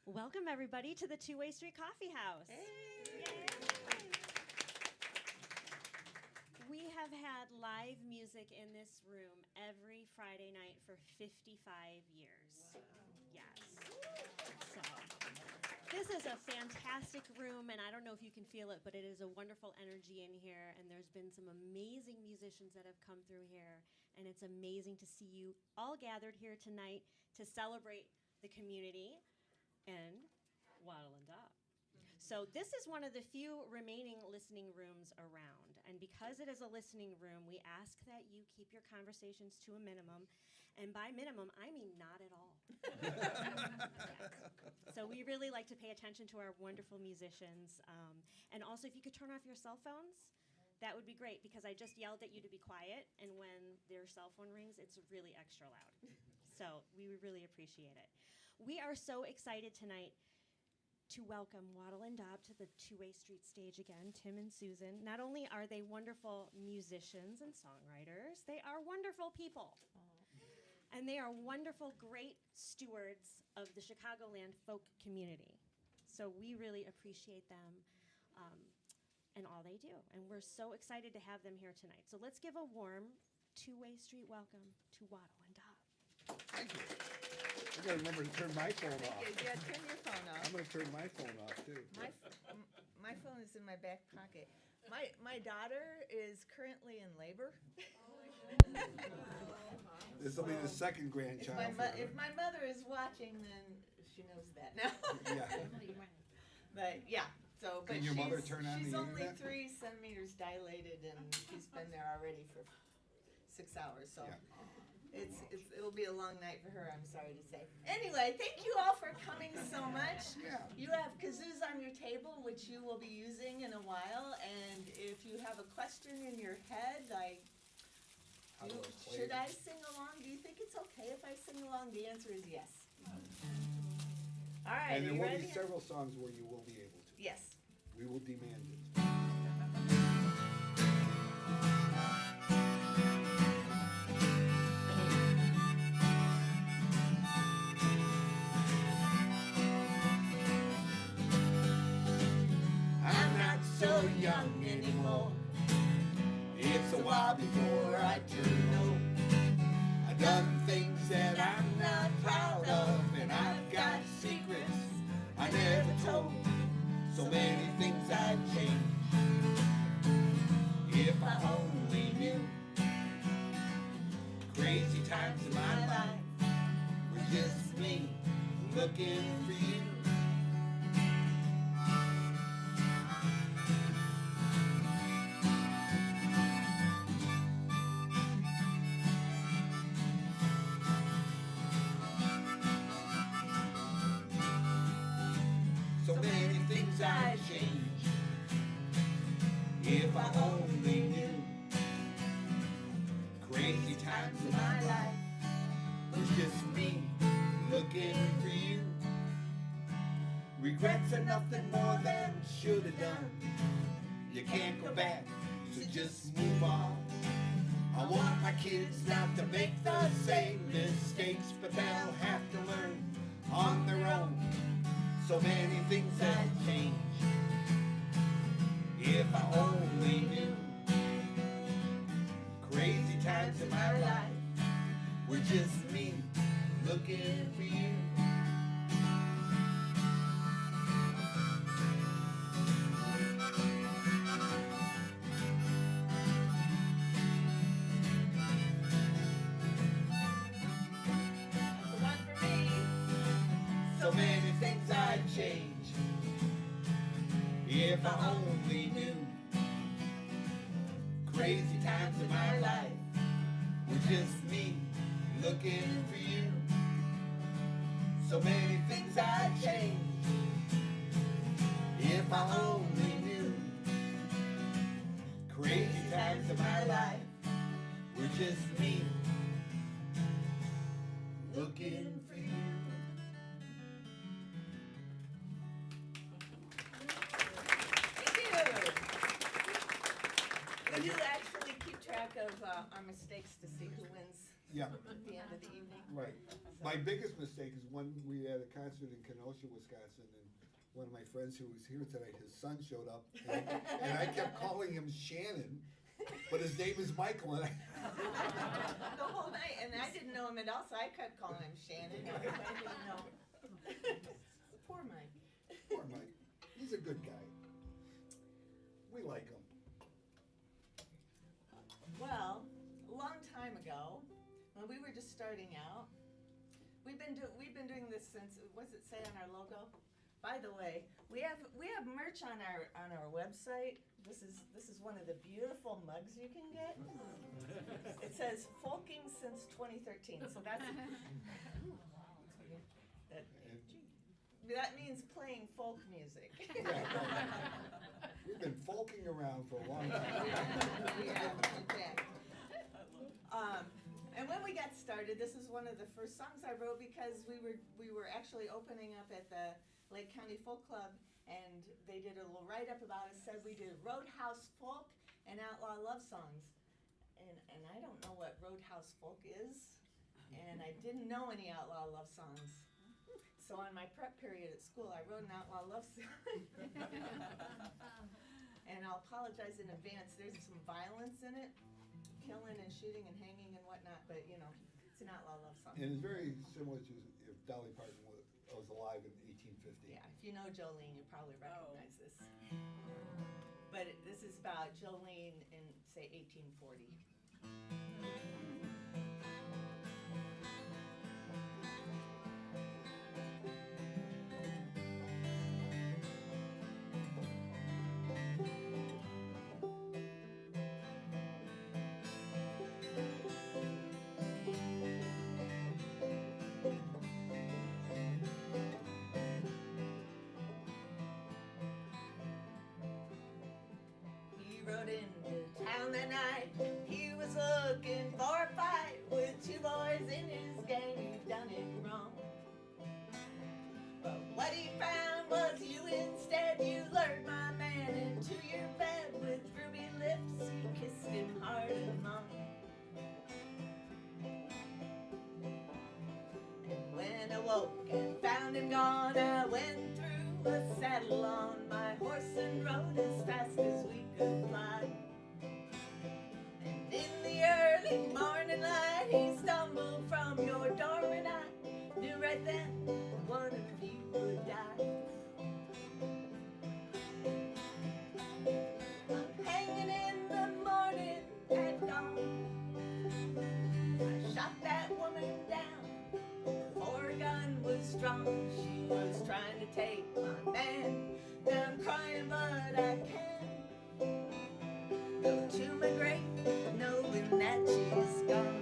Welcome, everybody, to the Two-Way Street Coffeehouse. Hey. Yay. We have had live music in this room every Friday night for 55 years. Wow. Yes. So, this is a fantastic room, and I don't know if you can feel it, but it is a wonderful energy in here, and there's been some amazing musicians that have come through here, and it's amazing to see you all gathered here tonight to celebrate the community and Wattle Daub. So this is one of the few remaining listening rooms around, and because it is a listening room, we ask that you keep your conversations to a minimum, and by minimum, I mean not at all. Yes. So we really like to pay attention to our wonderful musicians, and also if you could turn off your cell phones, that would be great, because I just yelled at you to be quiet, and when their cell phone rings, it's really extra loud. So we would really appreciate it. We are so excited tonight to welcome Wattle Daub to the Two-Way Street stage again, Tim and Susan. Not only are they wonderful musicians and songwriters, they are wonderful people. And they are wonderful, great stewards of the Chicagoland folk community. So we really appreciate them and all they do. And we're so excited to have them here tonight. So let's give a warm Two-Way Street welcome to Wattle Daub. Thank you. I gotta remember to turn my phone off. Yeah, turn your phone I'm off. gonna turn my phone off too. My phone is in my back pocket. My daughter is currently in labor. This will be the second grandchild. for her. If my mother is watching, then she knows that now. Yeah. But yeah, so but Can your mother turn on she's the only internet? 3 centimeters dilated, and she's been there already for 6 hours. So. Yeah. It'll be a long night for her, I'm sorry to say. Anyway, thank you all for coming so much. Yeah. You have kazoos on your table, which you will be using in a while, and if you have a question in your head, like, How do I play should it? I sing along? Do you think it's okay if I sing along? The answer is yes. All right, And are there you will ready? be several songs where you will be able to. Yes. We will demand it. I'm not so young anymore. It's a while before I turn old. I've done things that I'm not proud of, and I've got secrets I never told. So many things I'd change if I only knew. Crazy times in my life were just me looking for you. So many things I'd change if I only knew. Crazy times in my life was just me looking for you. Regrets are nothing more than should have done. You can't go back, so just move on. I want my kids not to make the same mistakes, but they'll have to learn on their own. So many things I'd change if I only knew. Crazy times in my life were just me looking for you. The one for me. So many things I'd change if I only knew. Crazy times in my life were just me looking for you. So many things I'd change if I only knew. Crazy times in my life were just me looking for you. Thank you. We do actually keep track of our mistakes to see who wins Yeah, at the end of the evening. right. My biggest mistake is when we had a concert in Kenosha, Wisconsin, and one of my friends who was here tonight, his son showed up, and I kept calling him Shannon, but his name is Michael, and The whole night, and I didn't know him at all, so I kept calling him Shannon. I didn't know. Poor Mike. poor Mike, he's a good guy. We like him. Well, a long time ago, when we were just starting out, we've been doing this since. What's it say on our logo? By the way, we have merch on our website. This is one of the beautiful mugs you can get. It says "Folking since 2013," so that means playing folk music. We've been folking around for a long time. Yeah, in fact. And when we got started, this is one of the first songs I wrote because we were actually opening up at the Lake County Folk Club, and they did a little write-up about us, said we did roadhouse folk and outlaw love songs. And I don't know what roadhouse folk is, and I didn't know any outlaw love songs. So on my prep period at school, I wrote an outlaw love song. And I'll apologize in advance, there's some violence in it, killing and shooting and hanging and whatnot, but you know, it's an outlaw love song. And it's very similar to if Dolly Parton was alive in 1850. Yeah, if you know Jolene, you probably recognize this. But this is about Jolene in, say, 1840. Rode into town that night. He was looking for a fight with two boys in his gang who'd done it wrong. But what he found was you instead. You lured my man into your bed with ruby lips. You kissed him hard and long. And when I woke and found him gone, I went through a saddle on my horse and rode as fast as we could fly. And in the early morning light, he stumbled from your door, and I knew right then one of you would die. I'm hanging in the morning at dawn. I shot that woman down before a gun was drawn. She was trying to take my man. Now I'm crying, but I can't go to my grave knowing that she's gone.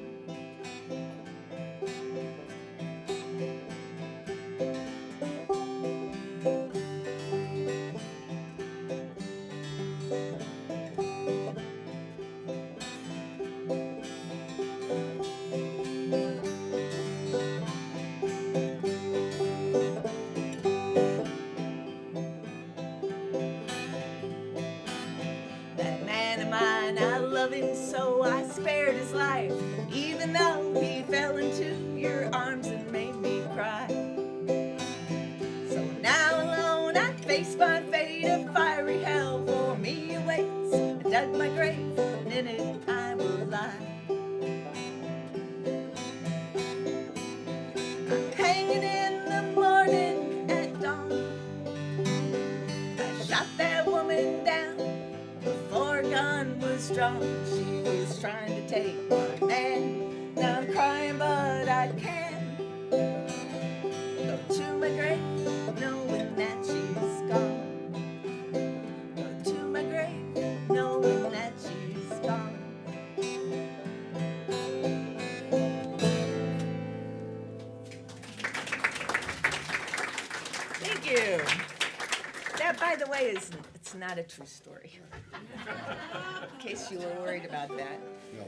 So I spared his life, even though he fell into your arms and made me cry. So now alone I face my fate, a fiery hell for me awaits. I dug my grave, and in it I will lie. I'm hanging in the morning at dawn. I shot that woman down before a gun was drawn. She was trying to take my man. Now I'm crying, but I can't go to my grave knowing that she's gone. Go to my grave knowing that she's gone. Thank you. That, by the way, it's not a true story. In case you were worried about that. No,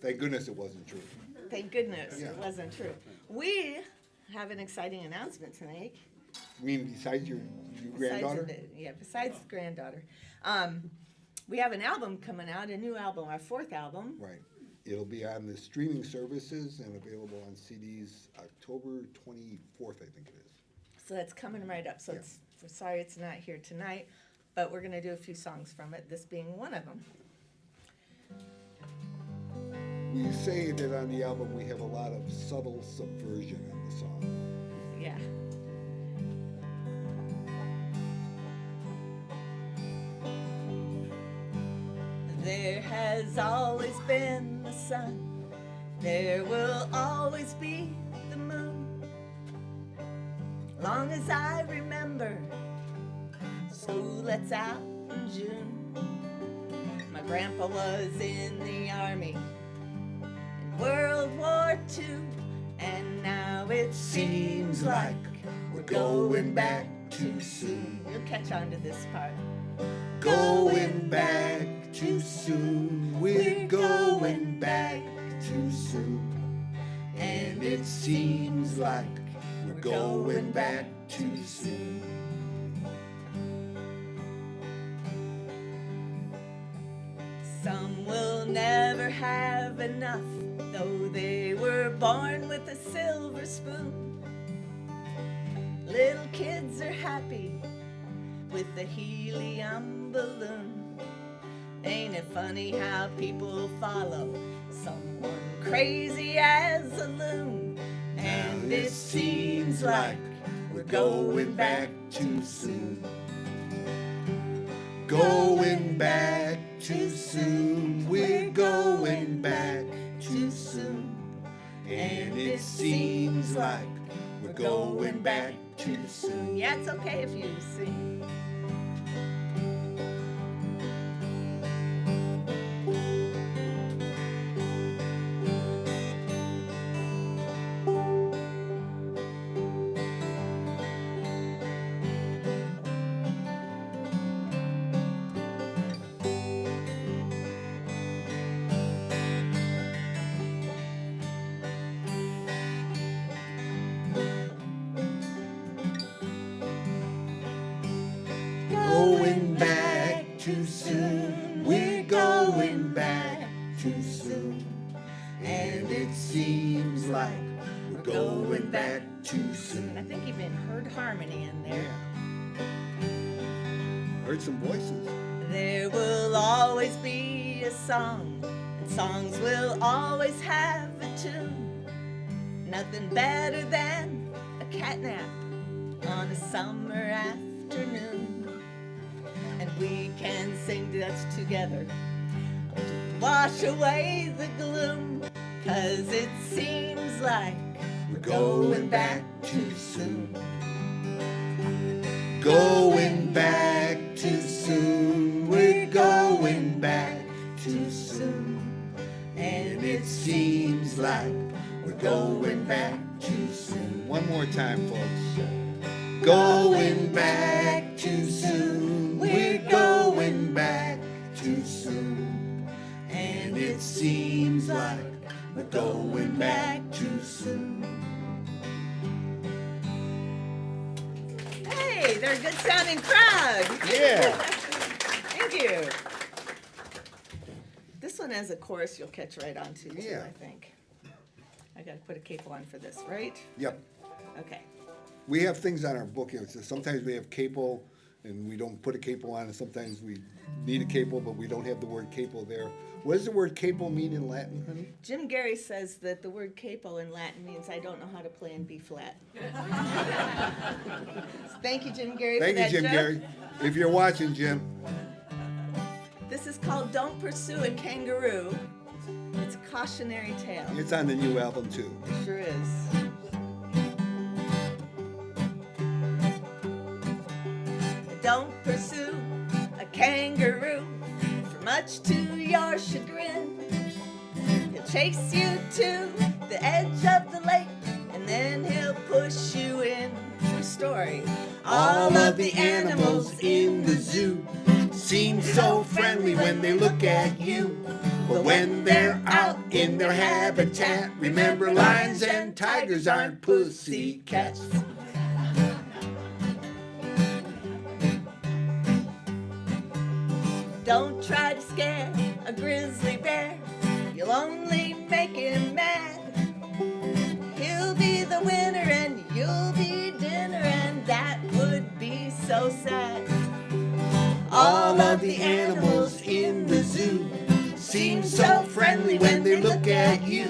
thank goodness it wasn't true. Thank goodness Yeah. it wasn't true. We have an exciting announcement tonight. You mean besides your granddaughter? Besides the granddaughter. We have an album coming out, a new album, our fourth album. Right. It'll be on the streaming services and available on CDs October 24th, I think it is. So that's coming right up. So Yeah. we're sorry it's not here tonight, but we're going to do a few songs from it, this being one of them. We say that on the album we have a lot of subtle subversion in the song. Yeah. There has always been the sun. There will always be the moon. Long as I remember, school lets out in June. My grandpa was in the army in World War II, and now it seems like we're going back too soon. You'll catch on to this part. Going back too soon, we're going back too soon. And it seems like we're going back too soon. Some will never have enough, though they were born with a silver spoon. Little kids are happy with the helium balloon. Ain't it funny how people follow someone crazy as a loon? And it seems like we're going back too soon. Going back too soon, we're going back too soon. And it seems like we're going back too soon. Yeah, it's okay if you sing. Going back too soon, we're going back too soon. And it seems like we're going back too soon. I think even heard harmony in there. Yeah. Heard some voices. There will always be a song, and songs will always have a tune. Nothing better than a catnap on a summer afternoon. And we can sing that together to wash away the gloom, 'cause it seems like We're going back too soon. Going back too soon, we're going back too soon. And it seems like we're going back too soon. One more time, folks. Going back too soon, we're going back too soon. And it seems like we're going back too soon. Hey, they're a good sounding crowd. Yeah. Thank you. This one has a chorus you'll catch right on to, too, Yeah. I think. I gotta put a capo on for this, right? Yep. Okay. We have things on our book. You know, so sometimes we have capo and we don't put a capo on, and sometimes we need a capo, but we don't have the word capo there. What does the word capo mean in Latin, honey? Jim Gary says that the word capo in Latin means I don't know how to play in B flat. Thank you, Jim Gary, Thank for you, that Jim joke. Gary. If you're watching, Jim. This is called Don't Pursue a Kangaroo. It's a cautionary tale. It's on the new album, too. It sure is. Don't pursue a kangaroo, for much to your chagrin. He'll chase you to the edge of the lake, and then he'll push you in. True story. All of the animals in the zoo seem so friendly when they look at you. But when they're out in their habitat, remember lions and tigers aren't pussy cats. Don't try to scare a grizzly bear. You'll only so friendly when they look at you.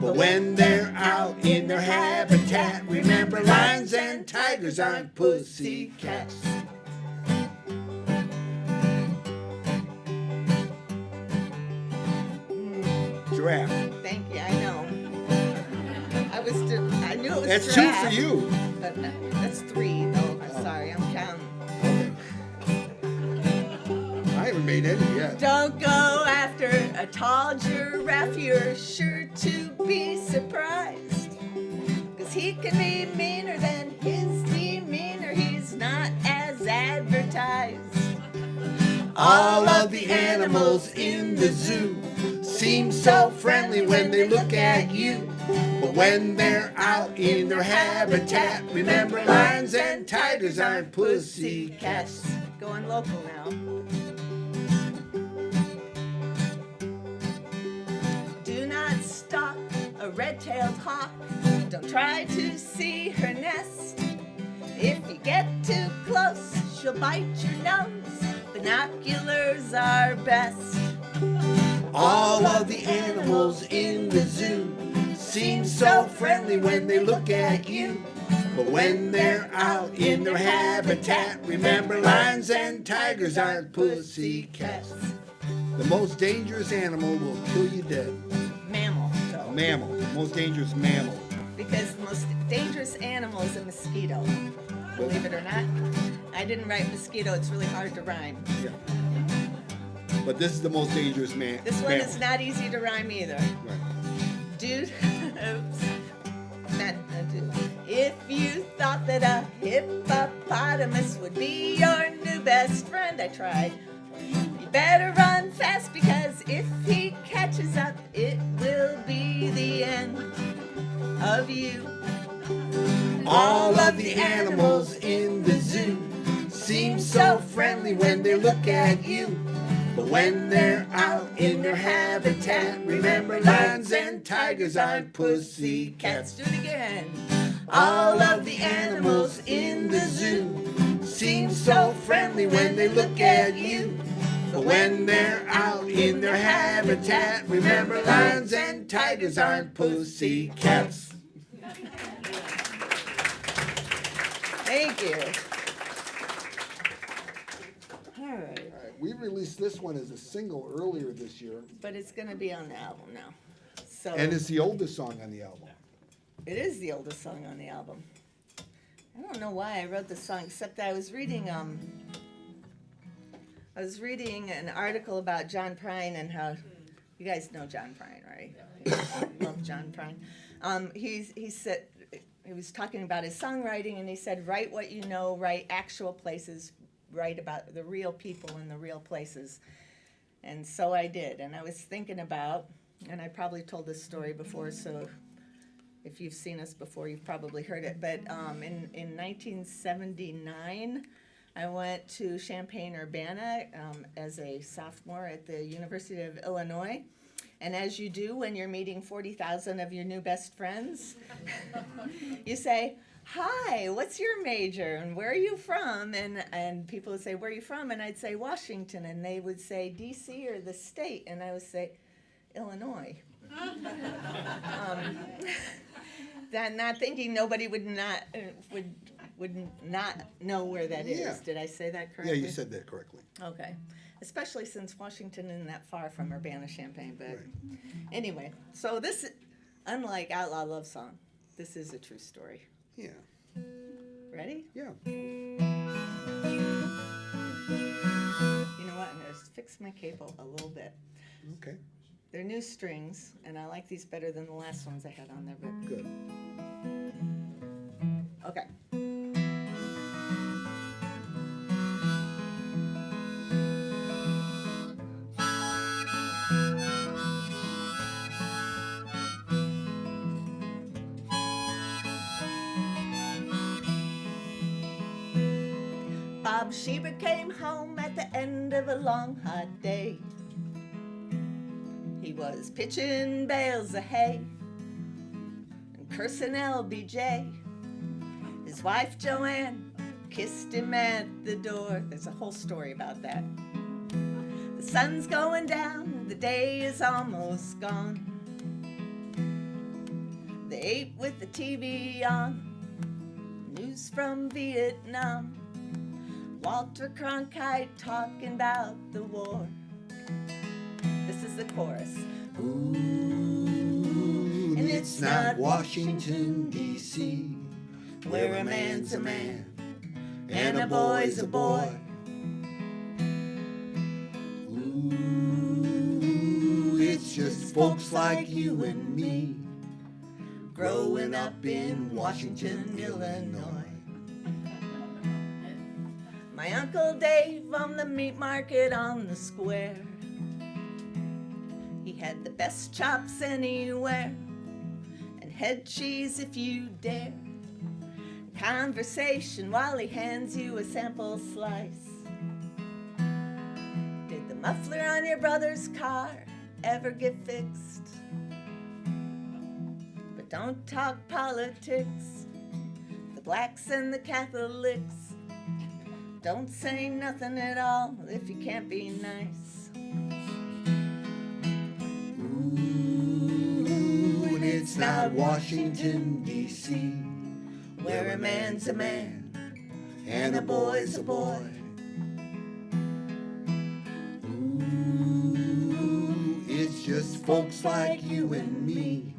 But when they're out in their habitat, remember lions and tigers aren't pussycats. Giraffe. Thank you, I know. I knew it was That's giraffe, 2 for you. but that's 3, though. I'm sorry, I'm counting. I haven't made any yet. Don't go after a tall giraffe, you're sure to be surprised. 'Cause he can be meaner than his demeanor, he's not as advertised. All of the animals in the zoo seem so friendly when they look at you. But when they're out in their habitat, remember lions and tigers aren't pussycats. Going local now. Do not stalk a red-tailed hawk. Don't try to see her nest. If you get too close, she'll bite your nose. Binoculars are best. All of the animals in the zoo seem so friendly when they look at you. But when they're out in their habitat, remember lions and tigers aren't pussycats. The most dangerous animal will kill you dead. Mammal, though. Mammal. Most dangerous mammal. Because the most dangerous animal is a mosquito. Believe it or not. I didn't write mosquito, it's really hard to rhyme. Yeah. But this is the most dangerous This one mammal. is not easy to rhyme either. Right. Dude, oops. Not a dude. If you thought that a hippopotamus would be your new best friend, I tried. You better run fast because if he catches up, it will be the end of you. All of the animals in the zoo seem so friendly when they look at you. But when they're out in their habitat, remember lions and tigers aren't pussycats. Do it again. All of the animals in the zoo seem so friendly when they look at you. But when they're out in their habitat, remember lions and tigers aren't pussycats. Thank you. All right. All right, we released this one as a single earlier this year, But it's going to be on the album now. So and it's the oldest song on the album. it is the oldest song on the album. I don't know why I wrote this song, except that I was reading an article about John Prine and how you guys know John Prine, right? I love John Prine. He said he was talking about his songwriting, and he said, write what you know, write actual places, write about the real people in the real places. And so I did, and I was thinking about, and I probably told this story before, so if you've seen us before, you've probably heard it, but in 1979, I went to Champaign-Urbana as a sophomore at the University of Illinois. And as you do when you're meeting 40,000 of your new best friends, you say, hi, what's your major and where are you from? And people would say, where are you from? And I'd say, Washington. And they would say, D.C. or the state. And I would say, Illinois. Then not thinking nobody would not know where that is. Yeah. Did I say that Yeah, correctly? you said that correctly. Okay. Especially since Washington isn't that far from Urbana-Champaign, but Right. anyway. So this, unlike Outlaw Love Song, this is a true story. Yeah. Ready? Yeah. You know what? I'm going to fix my cable a little bit. Okay. They're new strings, and I like these better than the last ones I had on there, but Good. okay. Bob Sheba came home at the end of a long, hot day. He was pitching bales of hay and cursing LBJ. His wife Joanne kissed him at the door. There's a whole story about that. The sun's going down the day is almost gone. They ate with the TV on, news from Vietnam. Walter Cronkite talking about the war. This is the chorus. Ooh, and it's not Washington, D.C., where a man's a man and a boy's a boy. Ooh, it's just folks like you and me growing up in Washington, Illinois. My Uncle Dave on the meat market on the square. He had the best chops anywhere, and head cheese if you dare. Conversation while he hands you a sample slice. Did the muffler on your brother's car ever get fixed? But don't talk politics, the blacks and the Catholics. Don't say nothing at all if you can't be nice. Ooh, and it's not Washington, D.C., where a man's a man and a boy's a boy. Ooh, it's just folks like you and me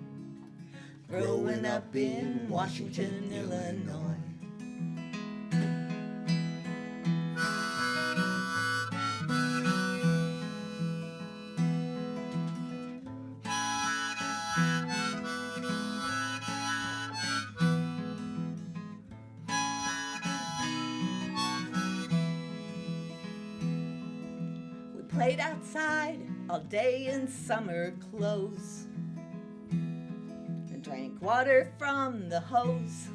growing up in Washington, Illinois. Played outside all day in summer clothes and drank water from the hose.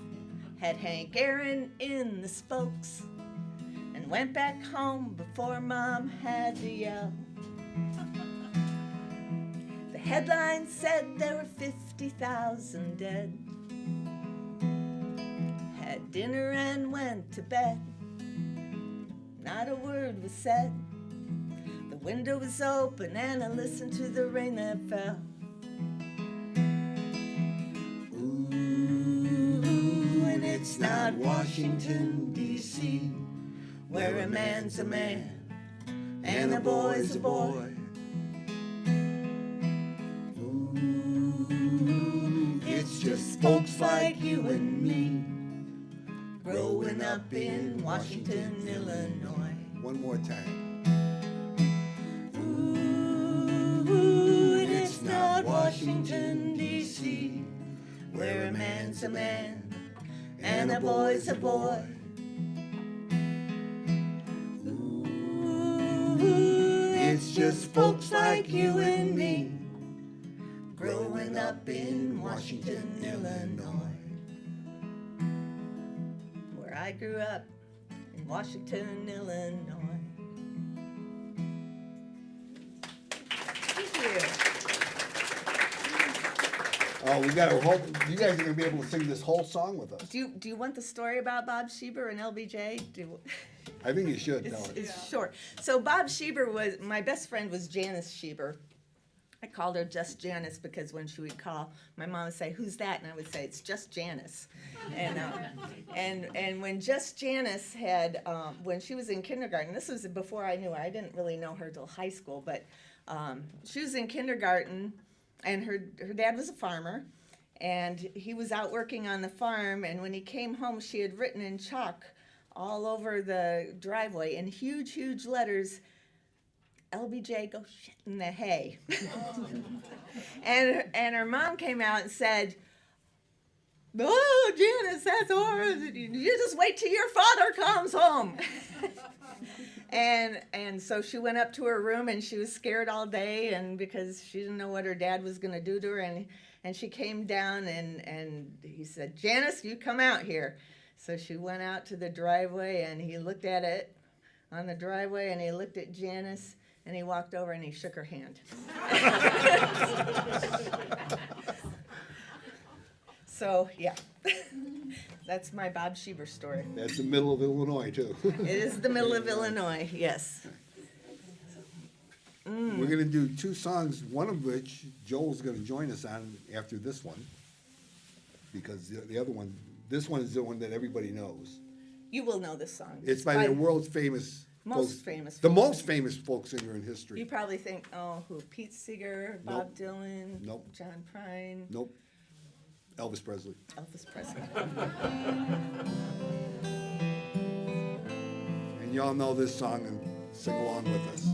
Had Hank Aaron in the spokes and went back home before Mom had to yell. The headline said there were 50,000 dead. Had dinner and went to bed. Not a word was said. The window was open and I listened to the rain that fell. Ooh, and it's not Washington, D.C., where a man's a man and a boy's a boy. Ooh, it's just folks like you and me growing up in Washington, Illinois. One more time. It's not Washington, D.C., where a man's a man and a boy's a boy. Ooh, it's just folks like you and me growing up in Washington, Illinois. Where I grew up in Washington, Illinois. Thank you. Oh, we got to hope you guys are going to be able to sing this whole song with us. Do you want the story about Bob Schieber and LBJ? I think you should tell it. It's short. So Bob Schieber was, my best friend was Janice Schieber. I called her just Janice because when she would call, my mom would say, "Who's that?" And I would say, "It's just Janice." And when just Janice had, when she was in kindergarten, this was before I knew her. I didn't really know her till high school, but she was in kindergarten, and her dad was a farmer, and he was out working on the farm, and when he came home, she had written in chalk all over the driveway in huge, huge letters, "LBJ, go shit in the hay." and her mom came out and said, "Oh, Janice, that's horrible. You just wait till your father comes home." And so she went up to her room and she was scared all day, and because she didn't know what her dad was going to do to her, and she came down and he said, "Janice, you come out here." So she went out to the driveway and he looked at it on the driveway and he looked at Janice and he walked over and he shook her hand. So, yeah, that's my Bob Schieber story. That's the middle of Illinois, too. It is the middle of Illinois, yes. We We're gonna do 2 songs, one of which Joel's gonna join us on after this one. Because the other one, this one is the one that everybody knows. You will know this song. It's by the world's famous. The folk most singer. famous folk singer in history. You probably think, oh, who? Pete Seeger, Bob Nope. Dylan, Nope. John Prine, Nope. Elvis Presley. Elvis Presley. And y'all know this song and sing along with us.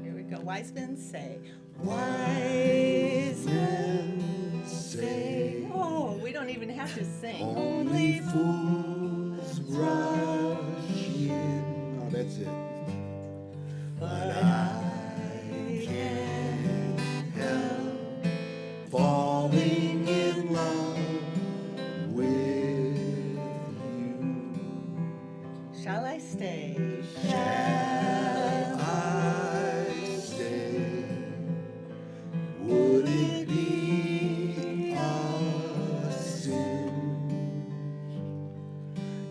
Here we go. Wise men say. Wise men Say Oh, we don't even have to sing. only fools rush in. Oh, that's it. But I can't help falling in love with you. Shall I stay? Shall I stay? Would it be a sin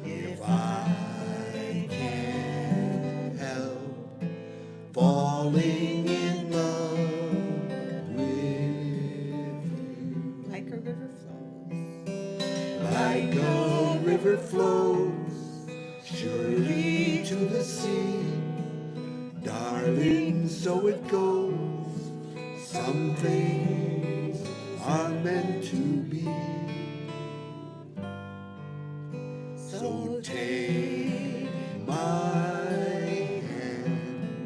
if I can't help falling in love with you? Like a river flows. Like a river flows surely to the sea, darling, so it goes. Some things are meant to be. So take my hand,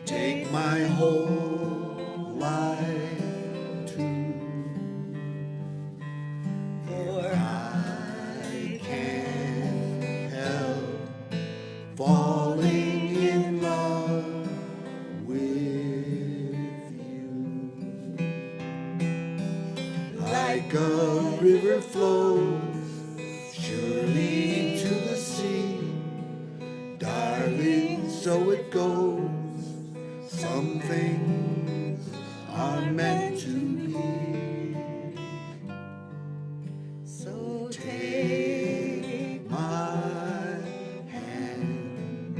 take my whole life too. For I can't help falling in love with you. Like a river flows surely to the sea, darling, so it goes. Some things are meant to be. So take my hand,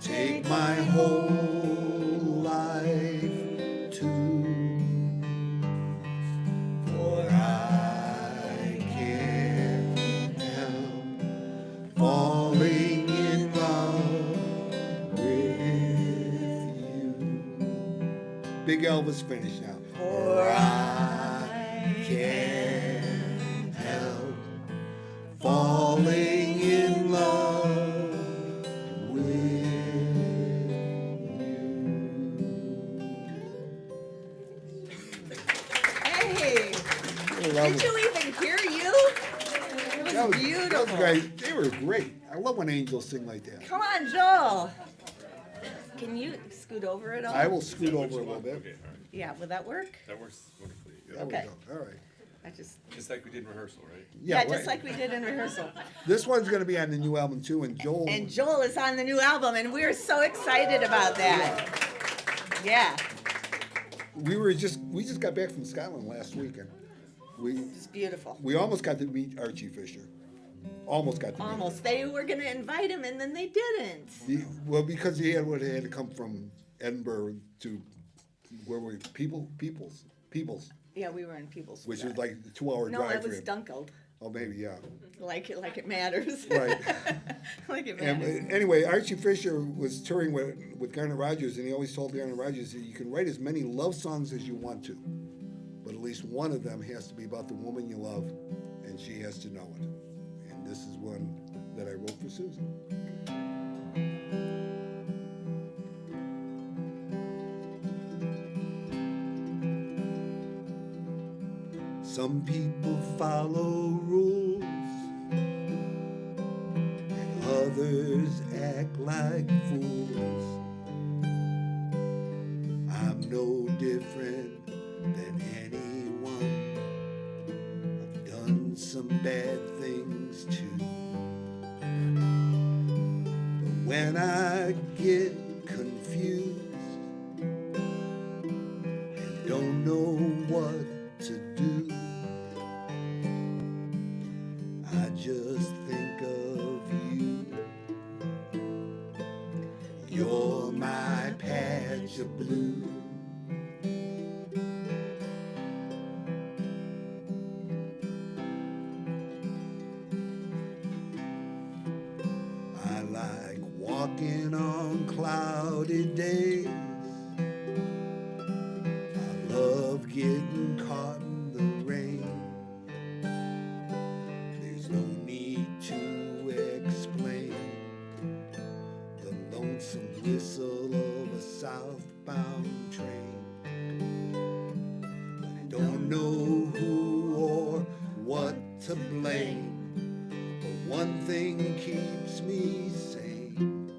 take my whole life too. For I can't help falling in love with you. Big Elvis finish now. For I can't help falling in love with Hey, you. Love did it. you even hear you? It was beautiful. Those guys, they were great. I love when angels sing like that. Come on, Joel. Can you scoot over at all? I will scoot over a little bit. Okay, all right. Yeah, will that work? That works wonderfully. Yeah. There we Okay. go. All right. I just. Just like we did in rehearsal, right? Yeah, just right. like we did in rehearsal. This one's gonna be on the new album too, and Joel. And Joel is on the new album, and we're so excited about that. Yeah, we just got back from Scotland last weekend. it's beautiful. We almost got to meet Archie Fisher. Almost got to meet him. Almost. They were going to invite him, and then they didn't. Well, because he had to come from Edinburgh to where were we? Peoples, Yeah, we were in People's. which was like a 2-hour No, drive it for was him. Dunkled. Oh, maybe, yeah. Like it matters. Right. Like it And matters. anyway, Archie Fisher was touring with Garner Rogers, and he always told Garner Rogers that you can write as many love songs as you want to, but at least one of them has to be about the woman you love, and she has to know it. And this is one that I wrote for Susan. Some people follow rules, and others act like fools. I'm no different than anyone. I've done some bad things too. But when I get confused, don't know what to do. I just think of you. You're my patch of blue. I like walking on cloudy days. I love getting caught in the rain. There's no need to explain the lonesome whistle of a southbound train. I don't know who or what to blame, but one thing keeps me sane.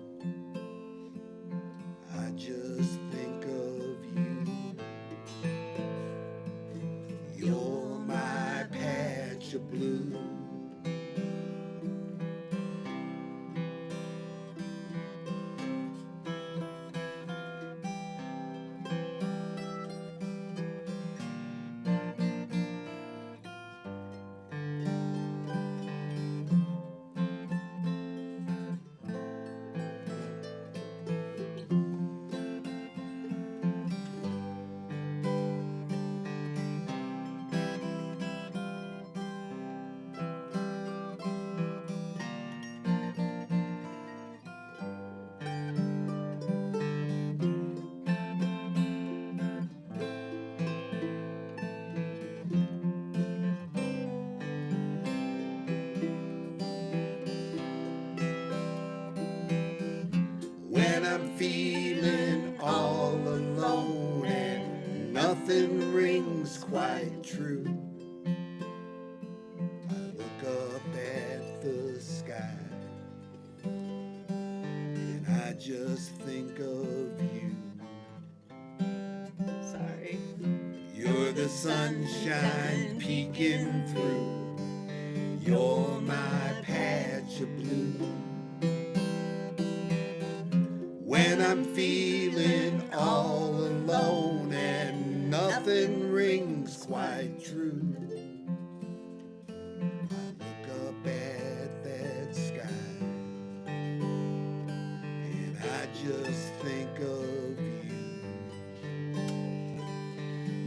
I just think of you. You're my patch of blue. When I'm feeling all alone and nothing rings quite true, I look up at the sky and I just think of you. Sorry. You're the sunshine peeking through. You're my patch of blue. When I'm feeling all alone and nothing rings quite true, I look up at that sky and I just think of you.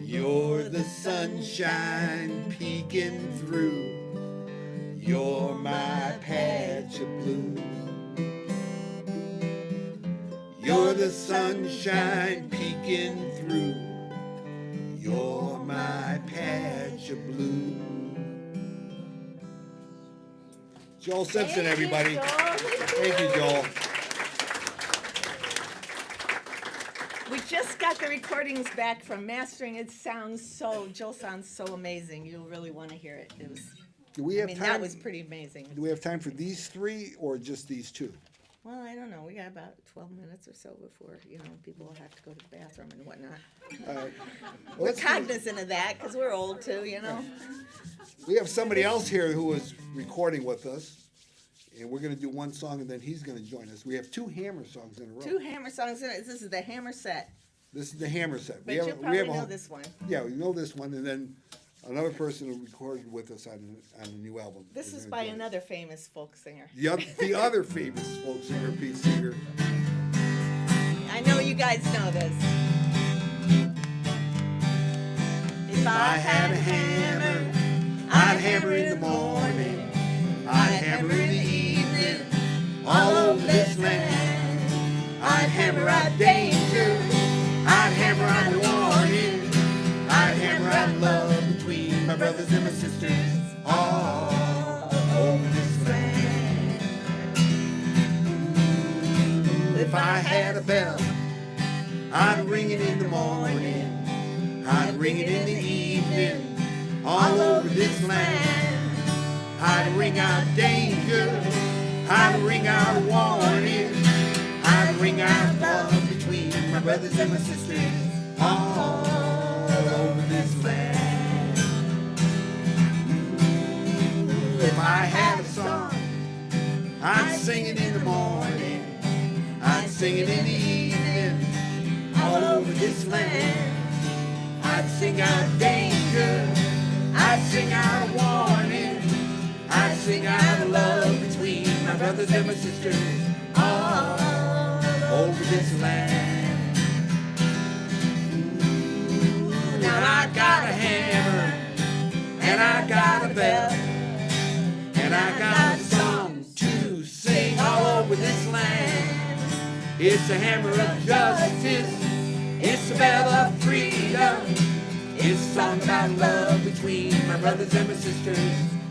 You're the sunshine peeking through. You're my patch of blue. You're the sunshine peeking through. You're my patch of blue. Joel Simpson, everybody. Thank you, Joel. We just got the recordings back from mastering. It sounds so, Joel sounds so amazing. You'll really want to hear it. It was, Do we have I mean, time? that was pretty amazing. Do we have time for these three or just these two? Well, I don't know. We got about 12 minutes or so before, people will have to go to the bathroom and whatnot. All right. Well, We're let's do- cognizant of that because we're old too, We have somebody else here who is recording with us, and we're going to do one song, and then he's going to join us. We have two Hammer songs in a row. Two Hammer songs in it. This is the Hammer set. This is the Hammer set. But you'll probably know this one. Yeah, we know this one, and then another person who recorded with us on a new album. This We're is gonna by join us. another famous folk singer. The other famous folk singer, Pete Seeger. I know you guys know this. If I had a hammer, I'd hammer in the morning, I'd hammer in the evening, all over this land. I'd hammer out danger, I'd hammer out warning, I'd hammer out love between my brothers and my sisters, all over this land. If I had a bell, I'd ring it in the morning, I'd ring it in the evening, all over this land. I'd ring out danger, I'd ring out warning, I'd ring out love between my brothers and my sisters, all over this land. If I had a song, I'd sing it in the morning, I'd sing it in the evening, all over this land. I'd I'd sing out danger, I'd sing out warning, I'd sing out love between my brothers and my sisters all over this land. Now I got a hammer, and I got a bell, and I got a song to sing all over this land. It's a hammer of justice, it's a bell of freedom, it's a song about love between my brothers and my sisters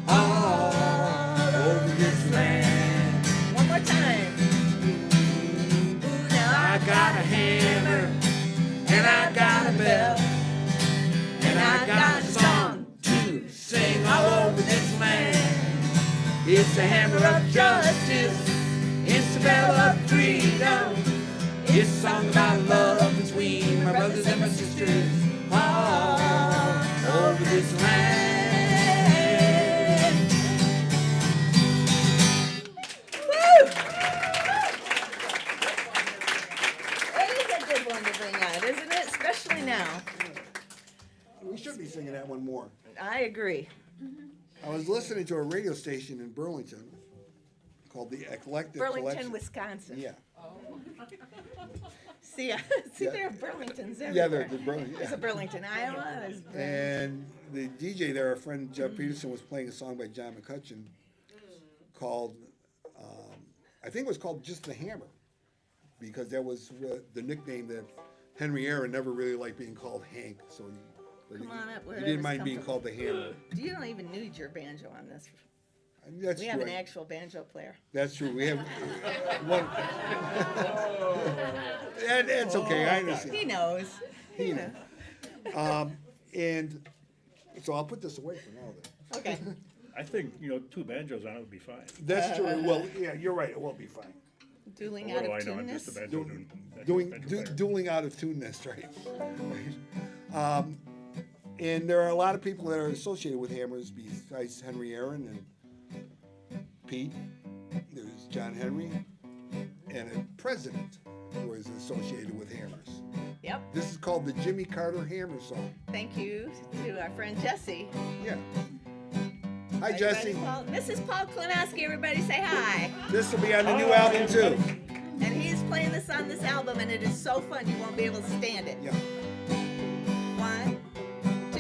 all over this land. One more time. Now I got a hammer, and I got a bell, and I got a song to sing all over this land. It's a hammer of justice, it's a bell of freedom, it's a song about love between my brothers and my sisters all over this land. Woo! It is a good one to bring out, isn't it? Especially now. We should be singing that one more. I agree. I was listening to a radio station in Burlington called the Eclectic Burlington, Collection. Wisconsin. Yeah. See, Yeah. there are Burlingtons everywhere. Yeah, they're Burlington. There's a Burlington, Iowa. There's And the DJ there, our friend Jeff Peterson, was playing a song by John McCutcheon called, I think it was called Just the Hammer, because that was the nickname that Henry Aaron never really liked being called Hank, so Come on up, he wherever's didn't mind being comfortable. called the Hammer. You don't even need your banjo on this. That's We true. have an actual banjo player. That's true. We have one. And it's okay. I understand. He knows. You know. And so I'll put this away for now. Then. Okay. I think, 2 banjos on it would be fine. That's true. Well, yeah, you're right. It will be fine. Dueling What out do of I know? I'm just a tuneness. banjo player. Dueling out of tuneness, right? And there are a lot of people that are associated with hammers besides Henry Aaron and Pete. There's John Henry and a president who is associated with hammers. Yep. This is called the Jimmy Carter Hammer Song. Thank you to our friend Jesse. Yeah. Hi, Everybody, Jesse. Mrs. Paul Klonowski, everybody say hi. This will be on the new album, too. And he's playing this on this album, and it is so fun you won't be able to stand it. Yeah. 1, 2,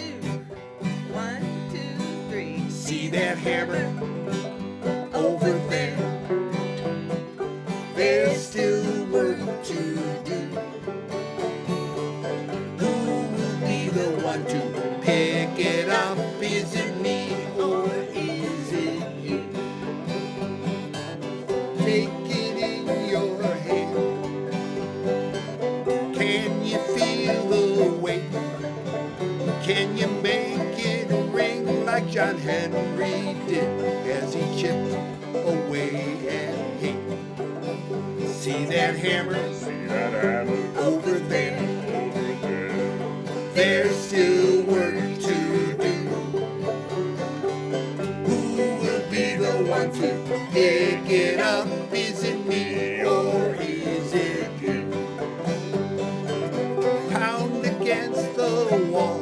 1, 2, 3. See that hammer over there? There's still work to do. Who will be the one to pick it up? Is it me or is it you? Take it in your hand. Can you feel the weight? Can you make it ring like John Henry did as he chipped away at hate? See that hammer over there? There's still work to do. Who will be the one to pick it up? Is it me or is it you? Pound against the wall,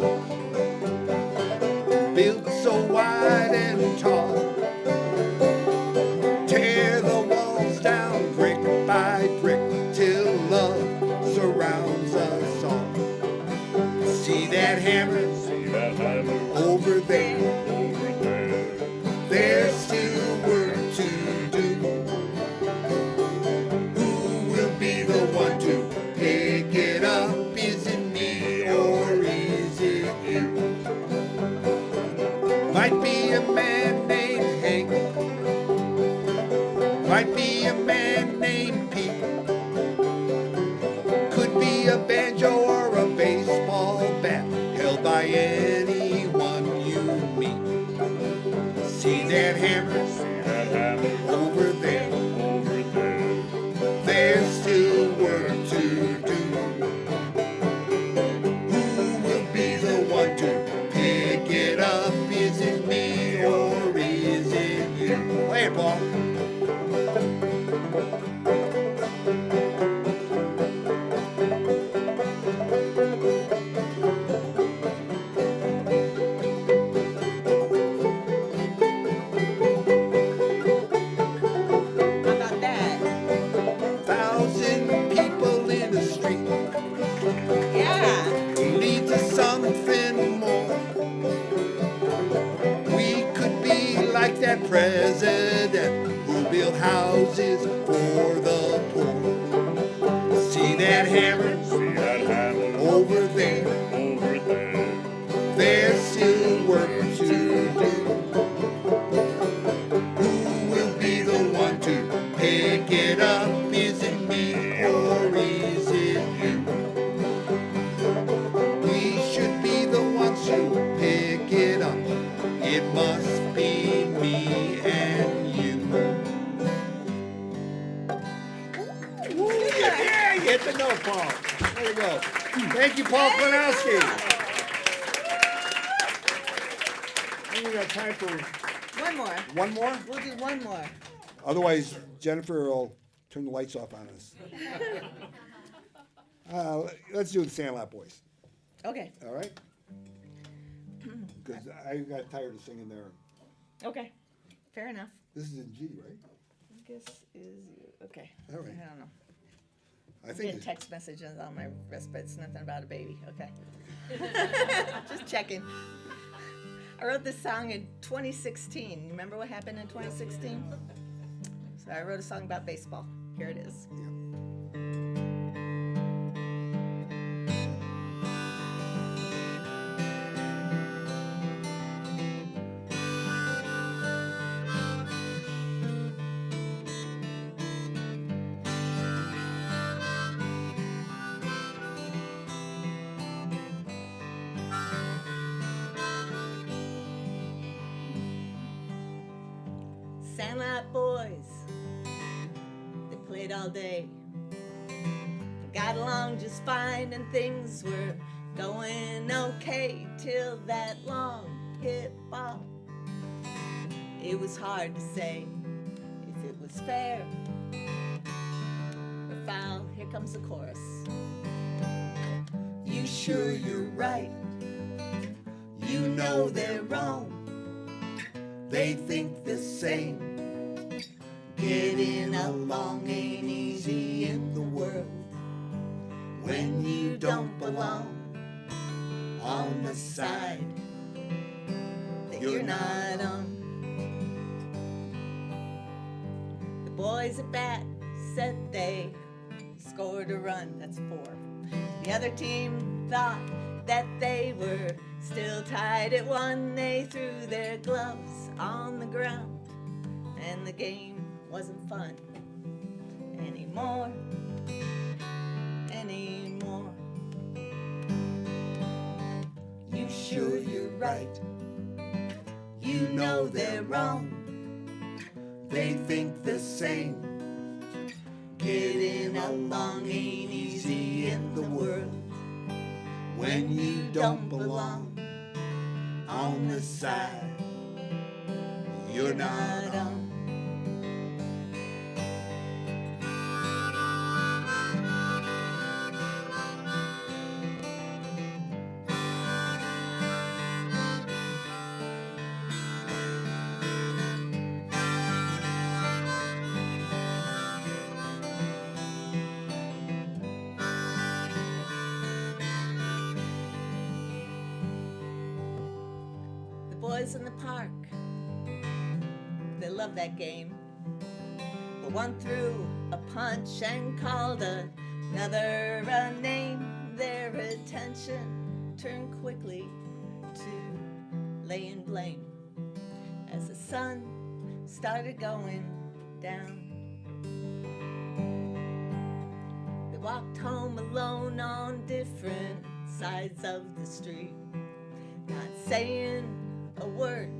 built so wide and tall. Tear the walls down brick by brick till love surrounds us all. See that hammer over there? There's still work to do. Who will be the one to pick it up? Is it me or is it you? Might be a man named Hank, might be a man named Pete, could be a banjo or a baseball bat held by anyone you meet. See that hammer over there? There's still work to do. Who will be the one to pick it up? Is it me or is it you? Play it, Paul. president who built houses for the poor. See that hammer See that hammer over there? over there. There's still work to do. Who will be the one to pick it up? Is it me or is it you? We should be the ones to pick it up. It must be me and you. Yeah, you hit the note, Paul. There you go. Thank you, Paul Klinowski. And we got time for One more. one more. We'll do one more. Otherwise, Jennifer will turn the lights off on us. Let's do the Sandlot Boys. Okay. All right? Because I got tired of singing there. Okay. Fair enough. This is in G, right? I guess is okay. All right. I don't know. I I'm think getting it's, text messages on my wrist, but it's nothing about a baby. Okay. Just checking. I wrote this song in 2016. You remember what happened in 2016? So I wrote a song about baseball. Here it is. Sandlot boys, they played all day. They got along just fine and things were going okay till that long hit ball. It was hard to say if it was fair or foul. Here comes the chorus. You sure you're right. You know they're wrong. they think the same. Getting along ain't easy in the world when you don't belong on the side that you're not on. The boys at bat said they scored a run, that's 4. The other team thought that they were still tied at 1. They threw their gloves on the ground and the game wasn't fun anymore. You sure you're right. You know they're wrong. They think the same. Getting along ain't easy in the world when you don't belong on the side you're not on. Boys in the park, they love that game. But one threw a punch and called another a name. Their attention turned quickly to laying blame as the sun started going down. They walked home alone on different sides of the street, not saying a word,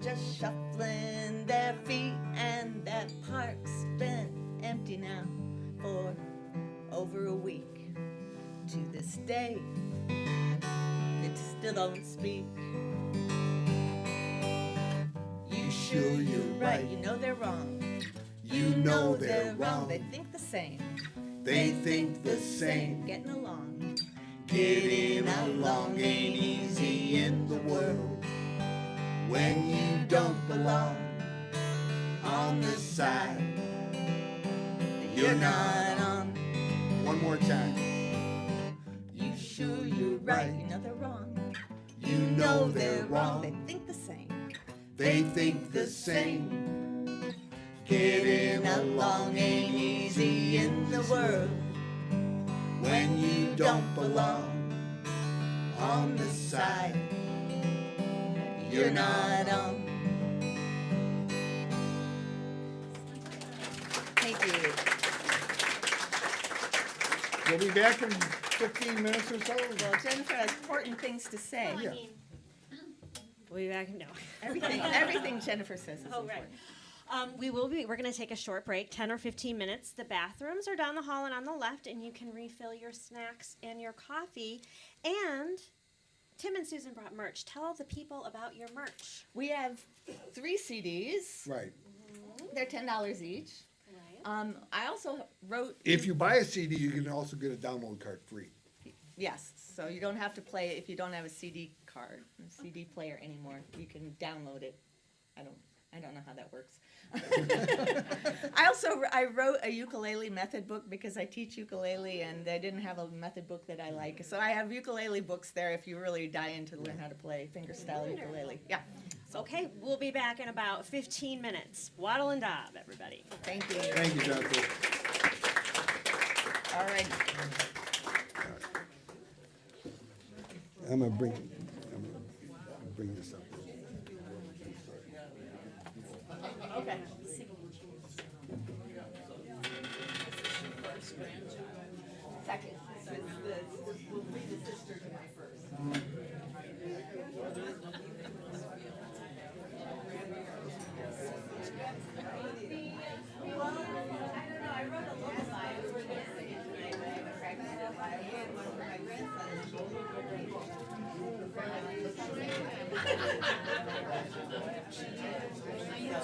just shuffling their feet. And that park's been empty now for over a week. To this day, they still don't speak. You sure you're right. You know they're wrong. You know they're wrong. They think the same. They think the same. Getting along. Getting along ain't easy in the world when you don't belong on the side you're not on. One more time. You sure you're right. You know they're wrong. You know they're They wrong. think the same. they think the same. Getting along ain't easy in the world When you don't belong on the side you're not on. Thank you. We'll be back in 15 minutes or so. Well, Jennifer has important things to say. I mean, we'll be back. No. Everything Jennifer says is Oh, important. right. We're going to take a short break, 10 or 15 minutes. The bathrooms are down the hall and on the left, and you can refill your snacks and your coffee. And Tim and Susan brought merch. Tell the people about your merch. We have 3 CDs. Right. They're $10 each. Right. I also wrote. If you buy a CD, you can also get a download card free. Yes, so you don't have to play it if you don't have a CD card, a CD player anymore. You can download it. I don't know how that works. I wrote a ukulele method book because I teach ukulele and I didn't have a method book that I like. So I have ukulele books there if you really die in to learn how to play fingerstyle ukulele. Yeah. Okay, we'll be back in about 15 minutes. Wattle and Daub, everybody. Thank you. Thank you, Jennifer. All right. I'm gonna bring this up. Okay. Second. So we'll read the sister to my first.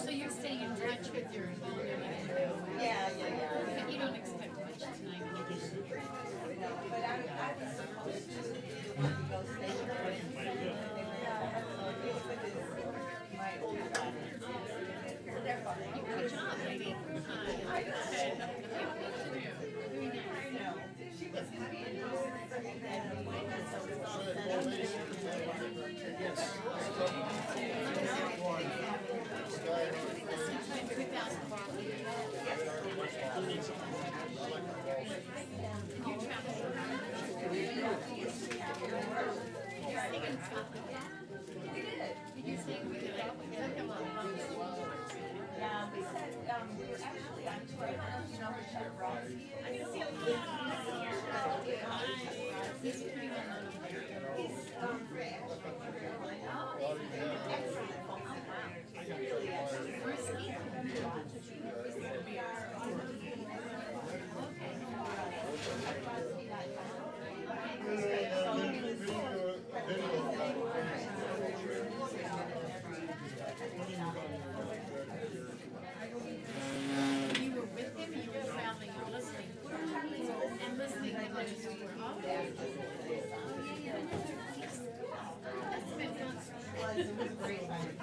So you're staying in touch with your phone and everything? Yeah. But you don't expect much tonight. But I was supposed to go stay with my older daughter. They're fine. Good job, lady. I know. She was happy and yeah, we said, we were actually on tour. You know, Richard Rossy. He's pretty well known. He's excellent. Oh, wow. Really excellent. You were with him, you were traveling, you were listening. And listening to what you were all there. That's been fun. It was a great time.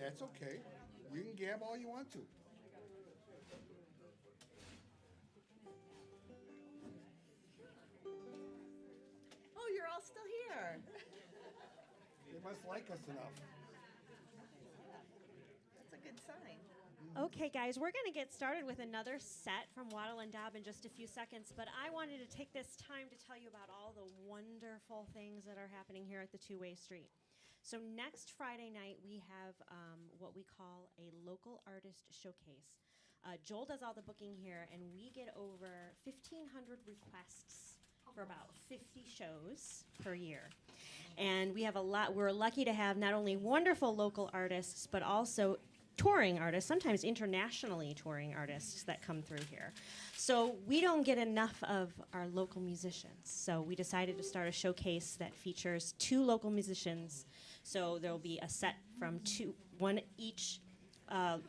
That's okay. You can gab all you want to. Oh, you're all still here. They must like us enough. That's a good sign. Okay, guys, we're going to get started with another set from Wattle and Daub in just a few seconds, but I wanted to take this time to tell you about all the wonderful things that are happening here at the Two-Way Street. So next Friday night, we have what we call a local artist showcase. Joel does all the booking here, and we get over 1,500 requests for about 50 shows per year. And we have a lot. We're lucky to have not only wonderful local artists, but also touring artists, sometimes internationally touring artists that come through here. So we don't get enough of our local musicians. So we decided to start a showcase that features 2 local musicians. So there'll be a set from one each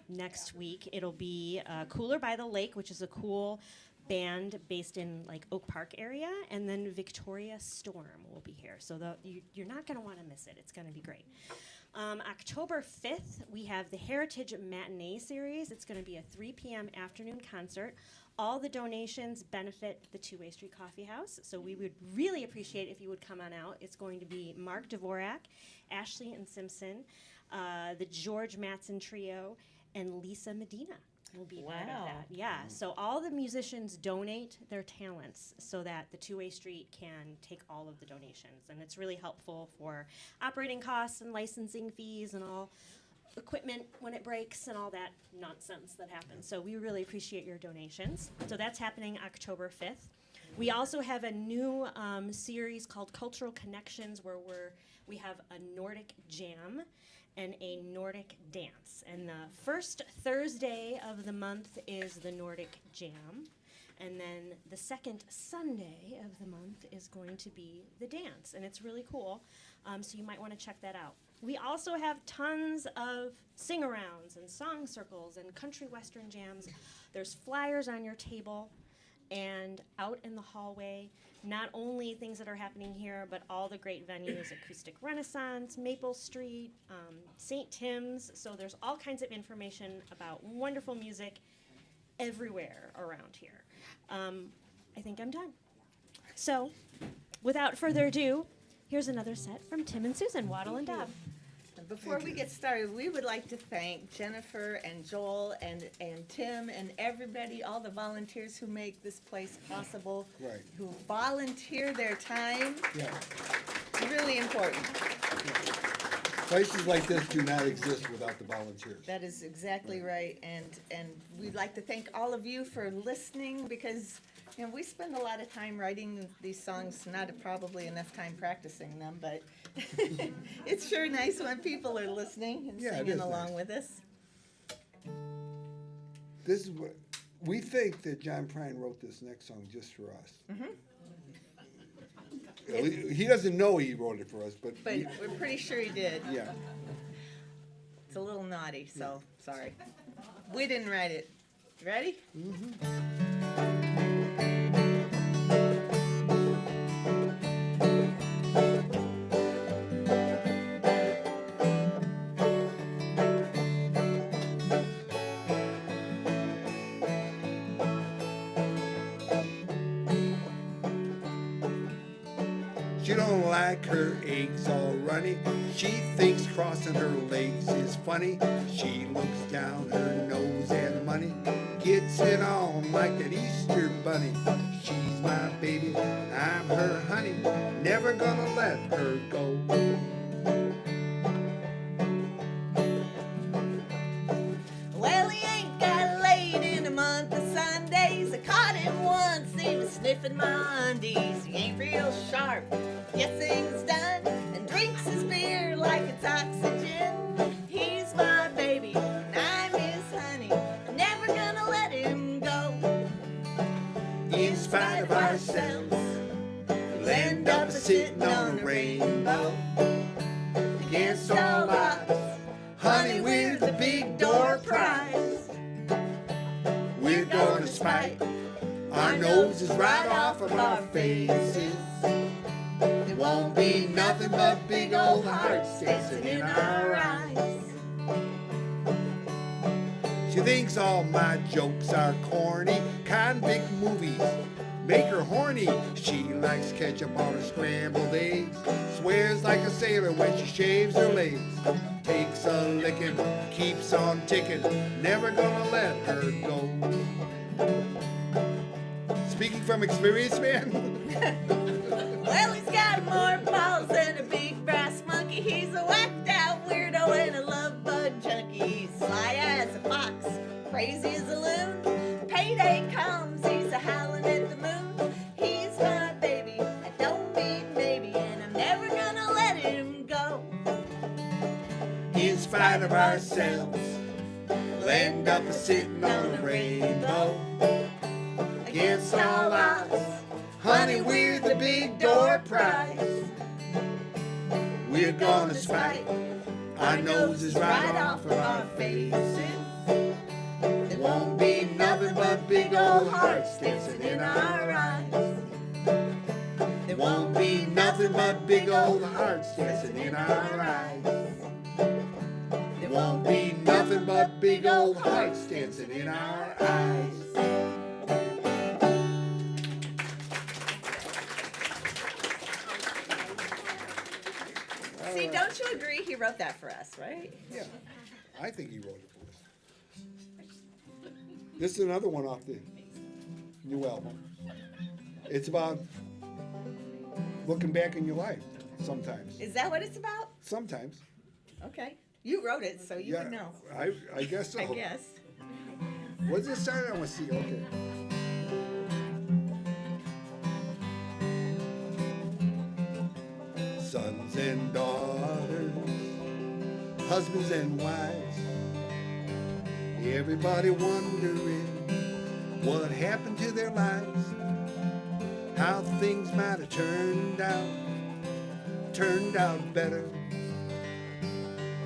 next week. It'll be Cooler by the Lake, which is a cool band based in like Oak Park area, and then Victoria Storm will be here. So you're not going to want to miss it. It's going to be great. October 5th, we have the Heritage Matinee Series. It's going to be a 3 p.m. afternoon concert. All the donations benefit the Two-Way Street Coffeehouse, so we would really appreciate if you would come on out. It's going to be Mark Dvorak, Ashley and Simpson, the George Mattson Trio, and Lisa Medina will be part of Wow. that. Yeah, so all the musicians donate their talents so that the Two-Way Street can take all of the donations, and it's really helpful for operating costs and licensing fees and all equipment when it breaks and all that nonsense that happens. So we really appreciate your donations. So that's happening October 5th. We also have a new series called Cultural Connections, where we have a Nordic jam and a Nordic dance. And the first Thursday of the month is the Nordic jam. And then the second Sunday of the month is going to be the dance. And it's really cool. So you might want to check that out. We also have tons of sing-arounds and song circles and country western jams. There's flyers on your table and out in the hallway. Not only things that are happening here, but all the great venues, Acoustic Renaissance, Maple Street, St. Tim's. So there's all kinds of information about wonderful music everywhere around here. I think I'm done. So without further ado, here's another set from Tim and Susan, Wattle and Daub. And before we get started, we would like to thank Jennifer and Joel and Tim and everybody, all the volunteers who make this place possible, Right. who volunteer their time. Yeah. It's really important. Places like this do not exist without the volunteers. That is exactly right. And we'd like to thank all of you for listening, because we spend a lot of time writing these songs, not probably enough time practicing them, but it's sure nice when people are listening and Yeah, it singing is along nice. with us. This is what we think that John Prine wrote this next song just for us. He doesn't know he wrote it for us, but But we're pretty sure he did. yeah. It's a little naughty, so sorry. We didn't write it. Ready? She don't like her eggs all runny. She thinks crossing her legs is funny. She looks down her nose at money, gets it on like an Easter bunny. She's my baby, I'm her honey, never gonna let her go. Well, he ain't got laid in a month of Sundays. I caught him once, he was sniffing my undies. He ain't real sharp, gets things done, and drinks his beer like it's oxygen. He's my baby, and I'm his honey, I'm never gonna let him go. In spite of ourselves, we'll end up sitting on a rainbow. Against all odds, honey, we're the big door prize. We're gonna spite our noses right off of our faces. It won't be nothing but big old hearts dancing in our eyes. She thinks all my jokes are corny. Convict movies make her horny. She likes ketchup on her scrambled eggs. Swears like a sailor when she shaves her legs. Takes a licking, keeps on ticking. Never gonna let her go. Speaking from experience, man. Well, he's got more balls than a big brass monkey. He's a whacked out weirdo and a love bug junkie. He's sly as a fox, crazy as a loon. Payday comes, he's a howling at the moon. He's my baby, I don't mean maybe, and I'm never gonna let him go. In spite of ourselves, we'll end up sitting on a rainbow. Against all odds, honey, we're the big door prize. We're gonna spike our noses right off of our faces. There won't be nothing but big old hearts dancing in our eyes. There won't be nothing but big old hearts dancing in our eyes. There won't be nothing but big old hearts dancing in our eyes. See, don't you agree he wrote that for us, right? Yeah, I think he wrote it for us. This is another one off the new album. It's about looking back in your life sometimes. Is that what it's about? Sometimes. Okay. You wrote it, so you would know. I guess so. I guess. What's this song? I want to see. Okay. Sons and daughters, husbands and wives, everybody wondering what happened to their lives, how things might have turned out better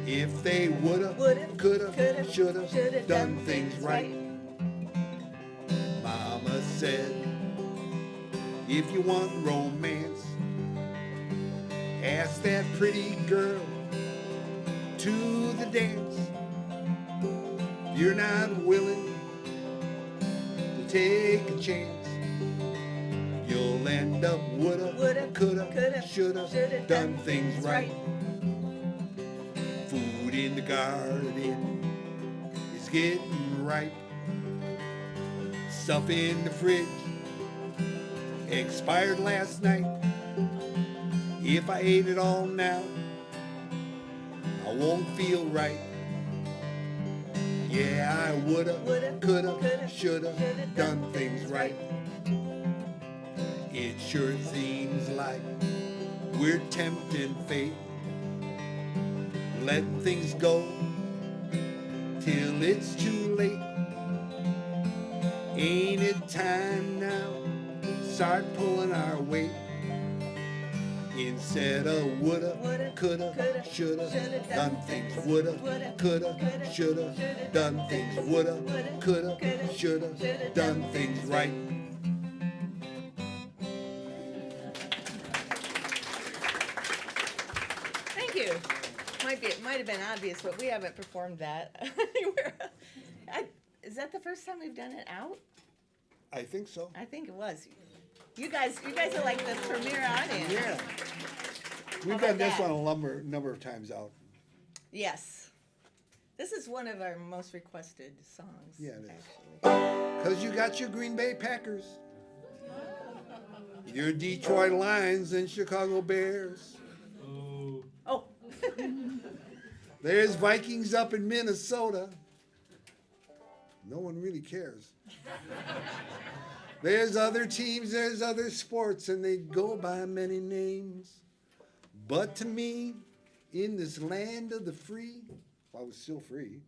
if they woulda, coulda, shoulda done things right. Mama said, if you want romance, ask that pretty girl to the dance. If you're not willing to take a chance, you'll end up woulda, coulda, shoulda done things right. Food in the garden is getting ripe. Stuff in the fridge expired last night. If I ate it all now, I won't feel right. Yeah, I woulda, coulda, shoulda done things right. It sure seems like we're tempting fate, letting things go till it's too late. Ain't it time now? Start pulling our weight. Instead of woulda, coulda, shoulda done things. Woulda, coulda, shoulda done things. Woulda, coulda, shoulda done things right. Thank you. Might have been obvious, but we haven't performed that anywhere. Is that the first time we've done it out? I think so. I think it was. You guys are like the premier audience. Yeah. We've about done this that? one a number of times out. Yes. This is one of our most requested songs. Yeah, it is. Actually. Cause you got your Green Bay Packers, your Detroit Lions and Chicago Bears. Oh. There's Vikings up in Minnesota. No one really cares. There's other teams, there's other sports, and they go by many names. But to me, in this land of the free, I was still free,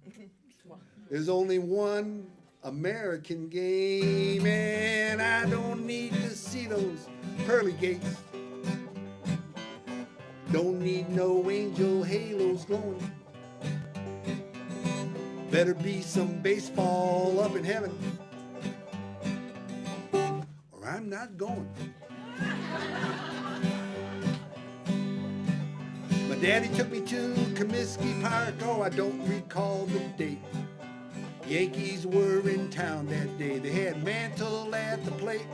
there's only one American game, and I don't need to see those pearly gates. Don't need no angel halos glowing. Better be some baseball up in heaven, or I'm not going. My daddy took me to Comiskey Park, oh, I don't recall the date. Yankees were in town that day. They had Mantle at the plate.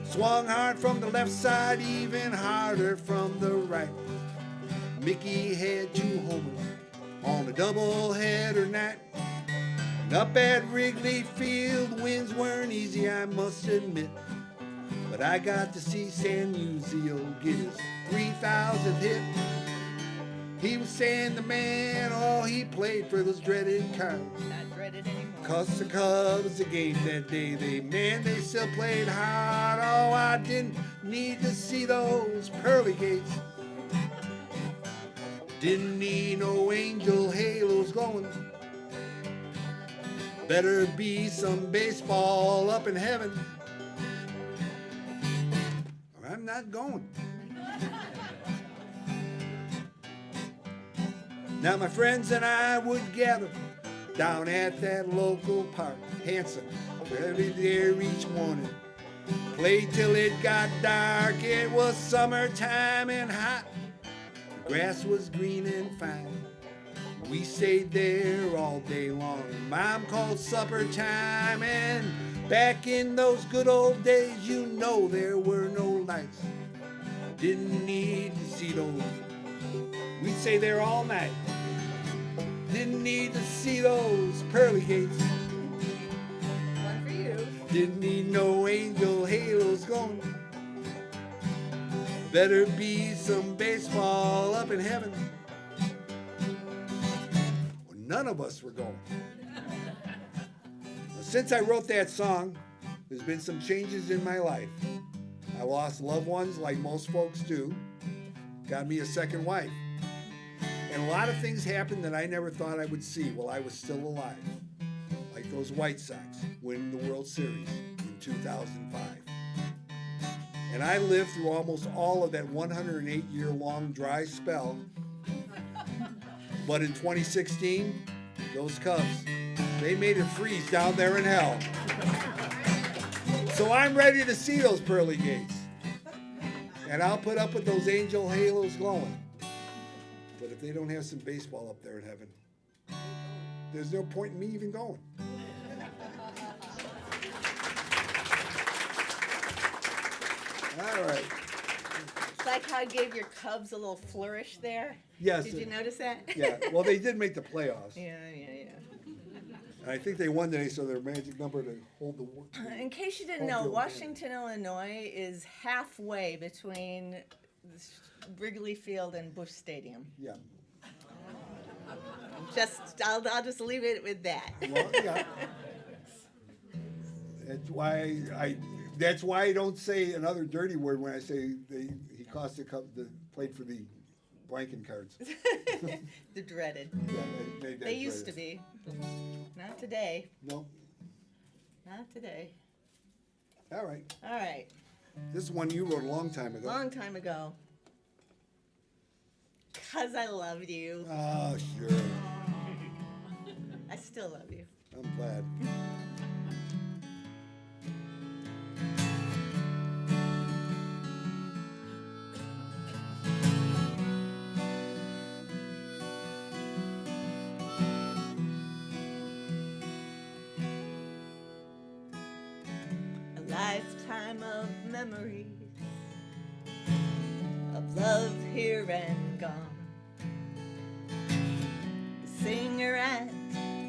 Swung hard from the left side, even harder from the right. Mickey had 2 homers on a doubleheader night. And up at Wrigley Field, wins weren't easy, I must admit. But I got to see San Musial get his 3,000th hit. He was saying the man, oh, he played for those dreaded Cards. Not dreaded anymore. 'Cause the Cubs, the game that day, they still played hard. Oh, I didn't need to see those pearly gates. Didn't need no angel halos glowing. Better be some baseball up in heaven, or I'm not going. Now my friends and I would gather down at that local park, Hanson, every there each morning. Played till it got dark. It was summertime and hot. The grass was green and fine. We stayed there all day long. Mom called supper time, and back in those good old days, you know there were no lights. Didn't need to see those. We'd stay there all night. Didn't need to see those pearly gates. One for you. Didn't need no angel halos going. Better be some baseball up in heaven. Well, none of us were going. Well, since I wrote that song, there's been some changes in my life. I lost loved ones like most folks do. Got me a second wife. And a lot of things happened that I never thought I would see while I was still alive. Like those White Sox winning the World Series in 2005. And I lived through almost all of that 108-year-long dry spell. But in 2016, those Cubs, they made it freeze down there in hell. So I'm ready to see those pearly gates. And I'll put up with those angel halos glowing. But if they don't have some baseball up there in heaven, there's no point in me even going. All right. It's like how I gave your Cubs a little flourish there. Yes. Did you notice that? Yeah. Well, they did make the playoffs. Yeah. And I think they won today, so their magic number to hold the. In case you didn't Home know, field Washington, Illinois is halfway between Wrigley Field and Busch Stadium. Yeah. I'll just leave it with that. Well, yeah. That's why I don't say another dirty word when I say he cost the Cubs played for the blanking cards. The dreaded. Yeah, They used to be. Not today. No. Not today. All right. All right. This is one you wrote a long time ago. Long time ago. 'Cause I loved you. Oh, sure. I still love you. I'm glad. A lifetime of memories of love here and gone. The singer at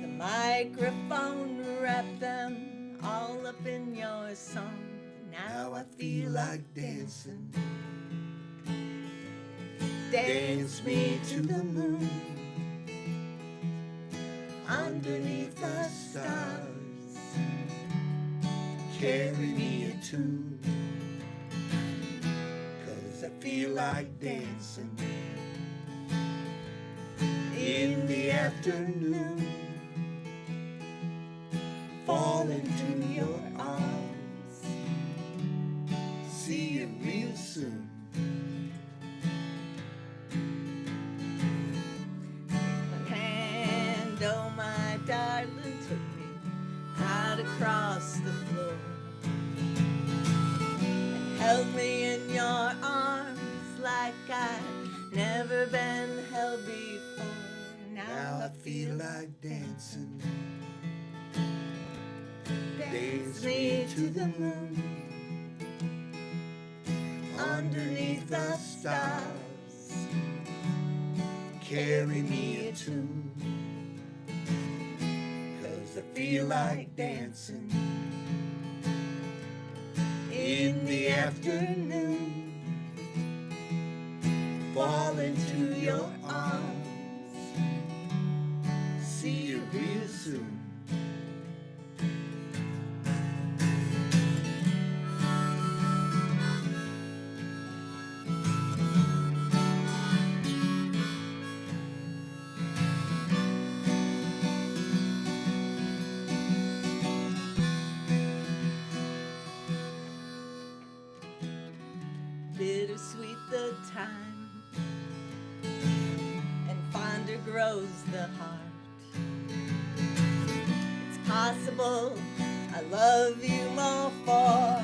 the microphone wrapped them all up in your song. Now I feel like dancing. Dance me to the moon underneath the stars. Carry me a tune, 'cause I feel like dancing in the afternoon. Fall into your arms, see you real soon. My hand, oh my darling, took me out across the floor and held me in your arms like I've never been held before. Now I feel like dancing Dance me to the moon. Underneath the stars, carry me a tune. 'Cause I feel like dancing in the afternoon. Fall into your arms, see you real soon. Bittersweet the time, and fonder grows the heart. It's possible I love you more for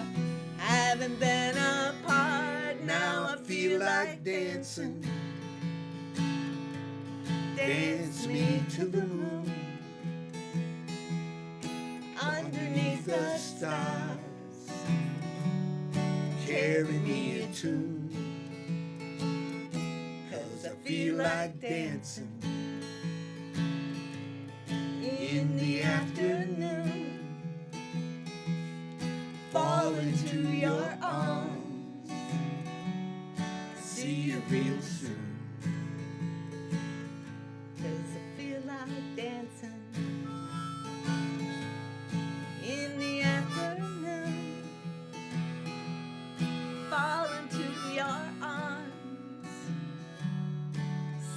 having been apart. Now I feel like dancing. Dance me to the moon. Underneath the stars, carry me a tune. 'Cause I feel like dancing in the afternoon. Fall into your arms, see you real soon. 'Cause I feel like dancing in the afternoon. Fall into your arms,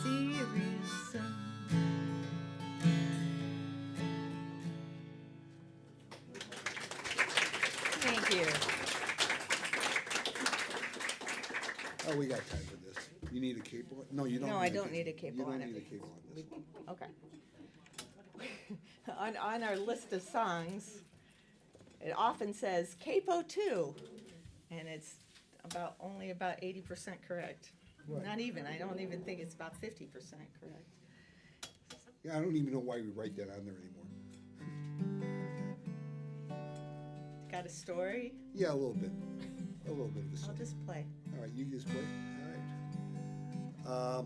see you real soon. Thank you. Oh, we got time for this. You need a cape on? No, you don't. No, I don't need a cape You on don't it need a because cape on this. Okay. On our list of songs, it often says capo 2, and it's only about 80% correct. Right. Not even, I don't even think it's about 50% correct. Yeah, I don't even know why we write that on there anymore. Got a story? Yeah, a little bit. A little bit of a I'll story. just play. All right, you just play. All right.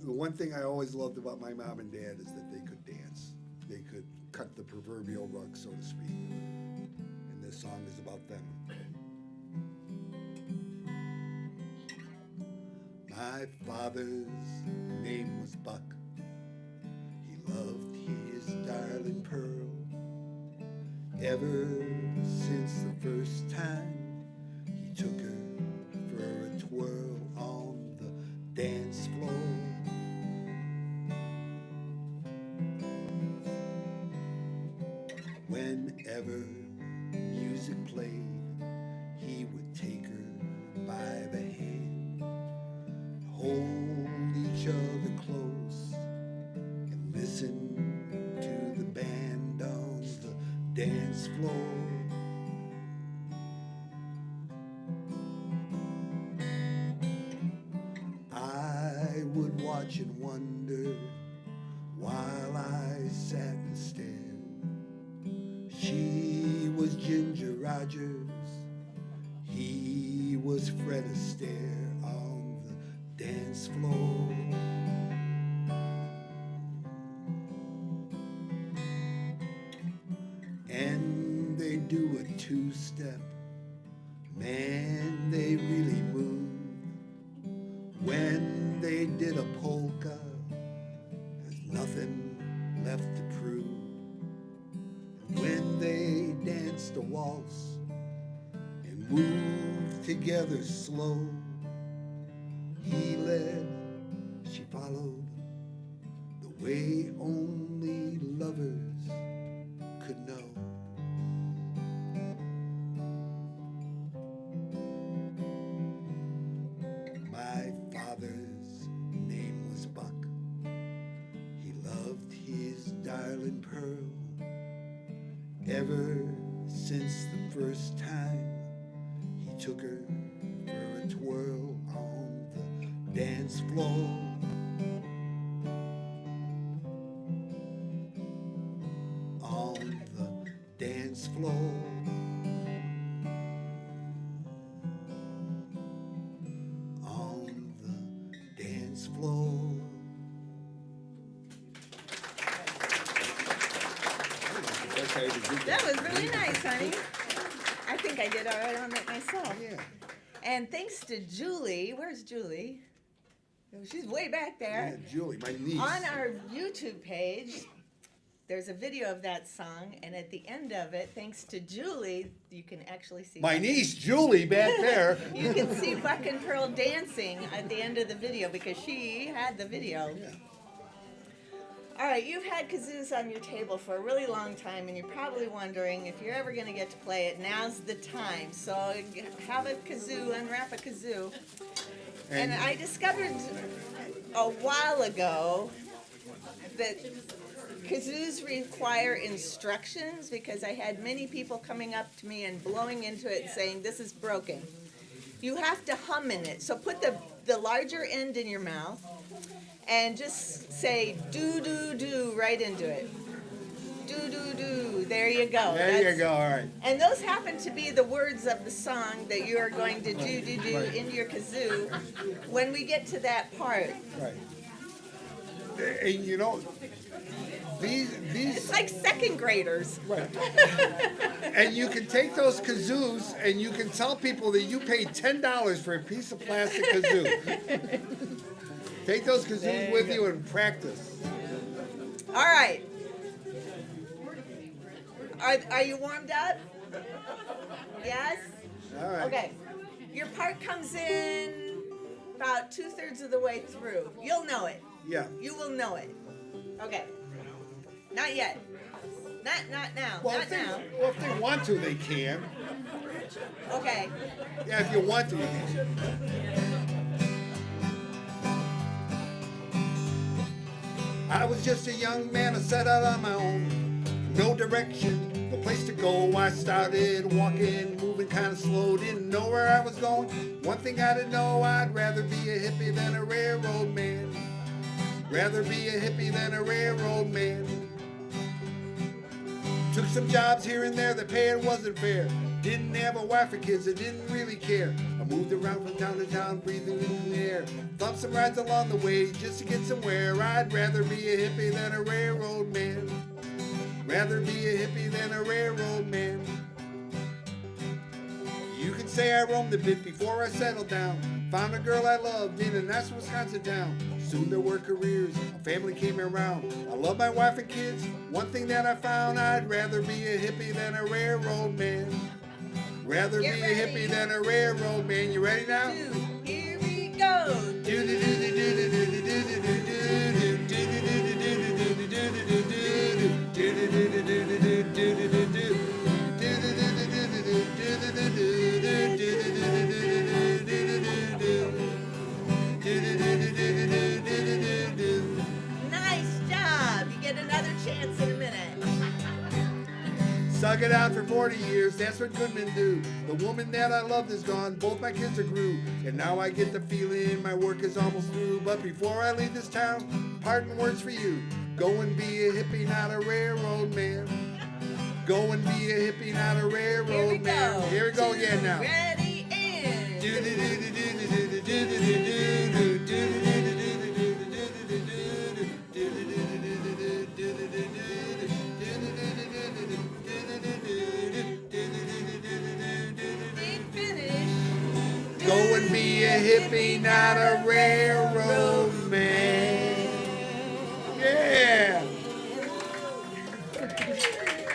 The one thing I always loved about my mom and dad is that they could dance. They could cut the proverbial rug, so to speak. And this song is about them. My father's name was Buck. He loved his darling Pearl. Ever since the first time he took her for a twirl on the dance floor. Whenever music played, he would take her by the hand, hold each other close, and listen to the band on the dance floor. I would watch and wonder while I sat and stared. She was Ginger Rogers, he was Fred Astaire on the dance floor. And they do a two-step, man, they really move. When they did a polka, there's nothing left to prove. When they danced a waltz and moved together slow, he led, she followed, the way only lovers could know. My father's name was Buck. He loved his darling Pearl. Ever since the first time he took her for a twirl on the dance floor. On the dance floor. I did all right on it myself. Yeah. And thanks to Julie, where's Julie? Oh, she's way back Yeah, there. Julie, my niece. On our YouTube page, there's a video of that song, and at the end of it, thanks to Julie, you can actually see My Buck- niece, Julie, back there. You can see Buck and Pearl dancing at the end of the video because she had the video. Yeah. All right, you've had kazoos on your table for a really long time, and you're probably wondering if you're ever going to get to play it. Now's the time. So have a kazoo, unwrap a kazoo. And I discovered a while ago that kazoos require instructions because I had many people coming up to me and blowing into it and saying, this is broken. You have to hum in it. So put the larger end in your mouth and just say do, do, do right into it. Do, do, do. There you go. There you go, all right. And those happen to be the words of the song that you are going to do, do, do Right. in your kazoo when we get to that part. Right. And you know, It's these, like second graders. right. And you can take those kazoos and you can tell people that you paid $10 for a piece of plastic kazoo. Take those kazoos with you and practice. All right. Are you warmed up? Yes? All right. Okay. Your part comes in about 2/3 of the way through. You'll know it. Yeah. You will know it. Okay. Not yet. Not now. Well, Not now. if they want to, they can. Okay. Yeah, if you want to, you can. I was just a young man, I set out on my own. No direction, no place to go. I started walking, moving kind of slow. Didn't know where I was going. One thing I didn't know, I'd rather be a hippie than a railroad man. Rather be a hippie than a railroad man. Took some jobs here and there, the pay wasn't fair. Didn't have a wife or kids, I didn't really care. I moved around from town to town, breathing in the air. Thumped some rides along the way just to get somewhere. I'd rather be a hippie than a railroad man. Rather be a hippie than a railroad man. You can say I roamed a bit before I settled down. Found a girl I loved in a nice Wisconsin town. Soon there were careers, a family came around. I love my wife and kids. One thing that I found, I'd rather be a hippie than a railroad man. Rather Get be ready. a hippie than a railroad man. You ready now? Here we go. Nice job. You get another chance in a minute. Stuck it out for 40 years, that's what good men do. The woman that I loved is gone, both my kids are grew. And now I get the feeling my work is almost through. But before I leave this town, parting words for you. Go and be a hippie, not a railroad man. Go and be a hippie, not a Here we railroad go. man. Here we go again now. Ready and. Go and be a hippie, not a railroad man. Yeah.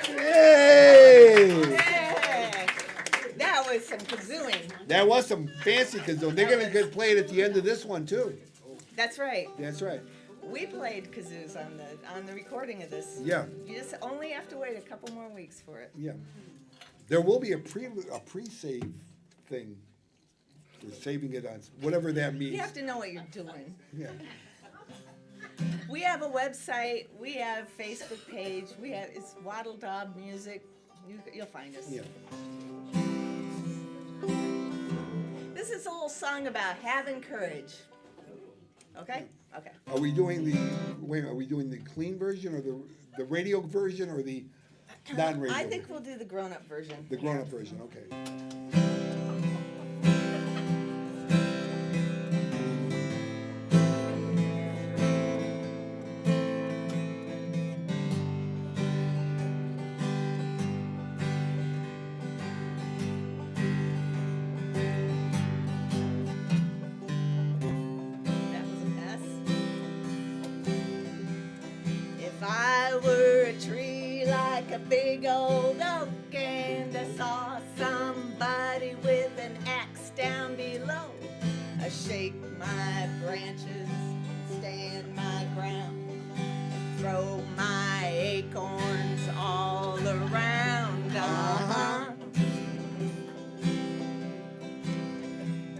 Yay! Yeah. That was some kazooing. That was some fancy kazoo. They're gonna get played at the end of this one too. That's right. That's right. We played kazoos on the recording of this. Yeah, You just only have to wait a couple more weeks for it. yeah. There will be a pre-save thing. We're saving it on whatever that means. You have to know what you're doing. Yeah. We have a website. We have Facebook page. It's Wattle Daub Music. You'll find us. Yeah. This is a little song about having courage. Okay? Okay. Are we doing the are we doing the clean version or the radio version or the non-radio? I think we'll do the grown-up version. The grown-up version. Okay. like a big old oak, and I saw somebody with an axe down below. I shake my branches, stand my ground, and throw my acorns all around.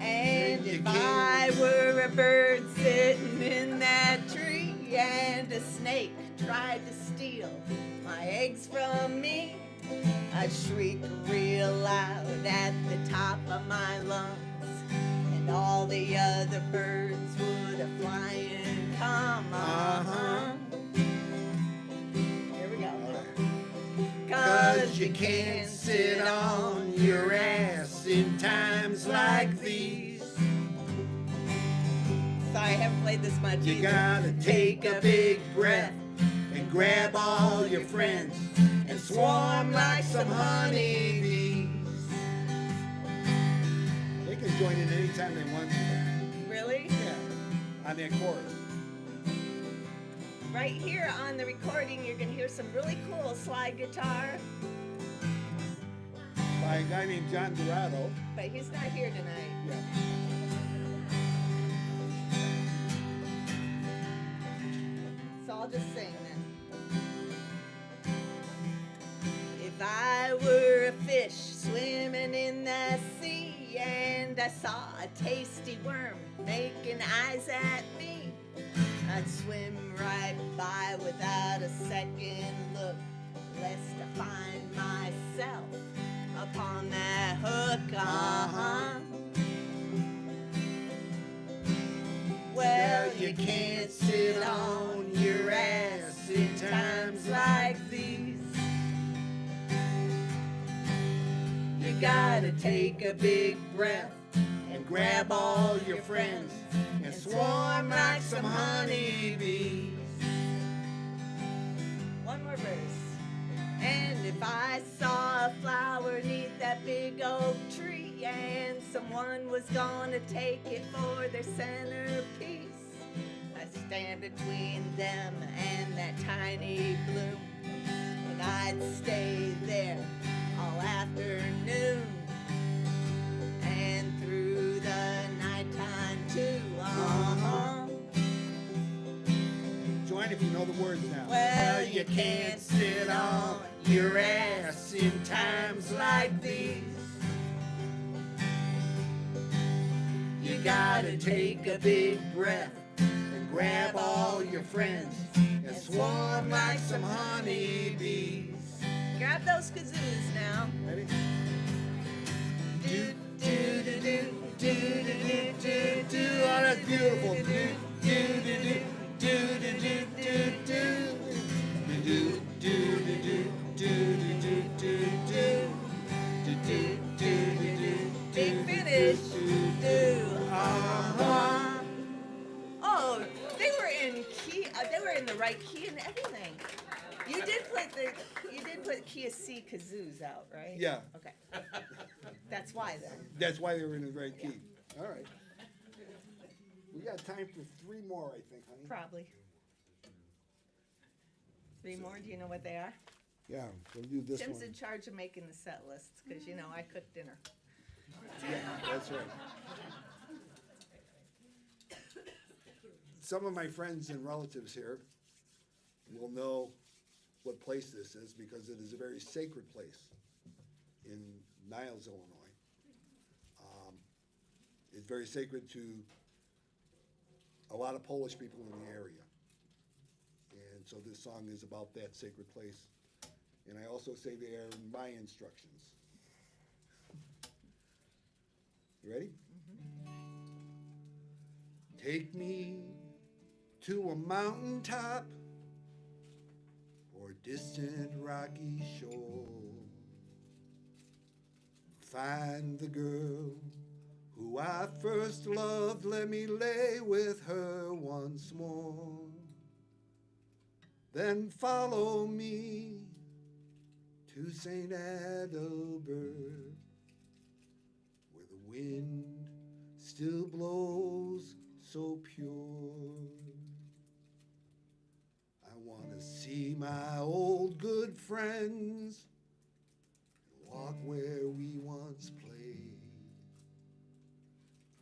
And if I were a bird sitting in that tree, and a snake tried to steal my eggs from me, I'd shriek real loud at the top of my lungs, and all the other birds would fly and come. Here we go. 'Cause you can't sit on your ass in times like these. Sorry, I haven't played this much. You gotta take a big breath and grab all your friends and swarm like some honeybees. They can join in anytime they want to. Really? Yeah, on that chorus. Right here on the recording, you're gonna hear some really cool slide guitar, By a guy named John Dorado. but he's not here tonight. Yeah. So I'll just sing then. If I were a fish swimming in the sea, and I saw a tasty worm making eyes at me, I'd swim right by without a second look, lest I find myself upon that hook. Well, you can't sit on your ass in times like these. You gotta take a big breath and grab all your friends and swarm like some honeybees. One more verse. And if I saw a flower neath that big oak tree, and someone was gonna take it for their centerpiece, I'd stand between them and that tiny bloom, and I'd stay there all afternoon and through the nighttime too. Join if you know the words now. Well, you can't sit on your ass in times like these. You gotta take a big breath and grab all your friends and swarm like some honeybees. Grab those kazoos now. Ready? Do do do do do do do do do. Oh, that's beautiful. Do do do do do do do. Big finish. Oh, they were in key. They were in the right key and everything. You did put key of C kazoos out, right? Yeah. Okay. That's why then. That's why they were in the right key. All right. We got time for 3 more, I think, honey. Probably. 3 more. Do you know what they are? Yeah, we'll do this Tim's one. in charge of making the set lists because you know I cook dinner. Yeah, that's right. Some of my friends and relatives here will know what place this is because it is a very sacred place in Niles, Illinois. It's very sacred to a lot of Polish people in the area. And so this song is about that sacred place. And I also say there in my instructions. You ready? Take me to a mountaintop or distant rocky shore. Find the girl who I first loved, let me lay with her once more. Then follow me to St. Adalbert, where the wind still blows so pure. I want to see see my old good friends and walk where we once played.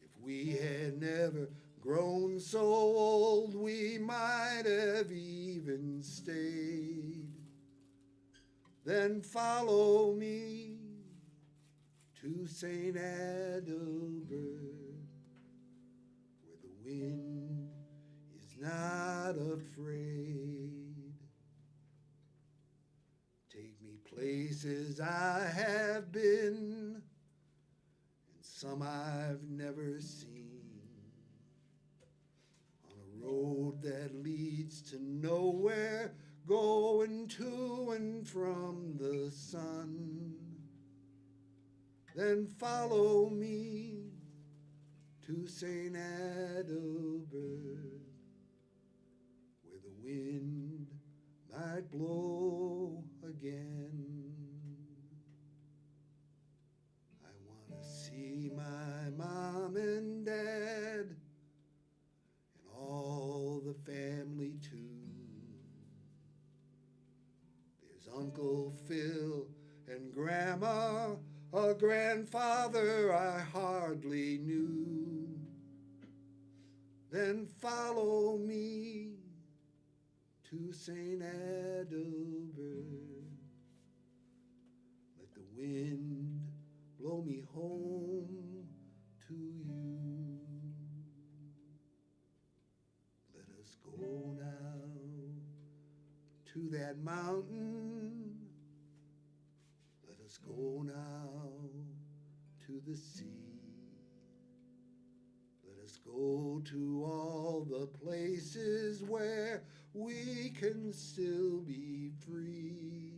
If we had never grown so old, we might have even stayed. Then follow me to St. Adalbert, where the wind is not afraid. Take me places I have been and some I've never seen, on a road that leads to nowhere, going to and from the sun. Then follow me to St. Adalbert, where the wind might blow again. I want to see my mom and dad and all the family too. There's Uncle Phil and Grandma, a grandfather I hardly knew. Then follow me to St. Adalbert. Let the wind blow me home to you. Let us go now to that mountain. Let us go now to the sea. Let us go to all the places where we can still be free.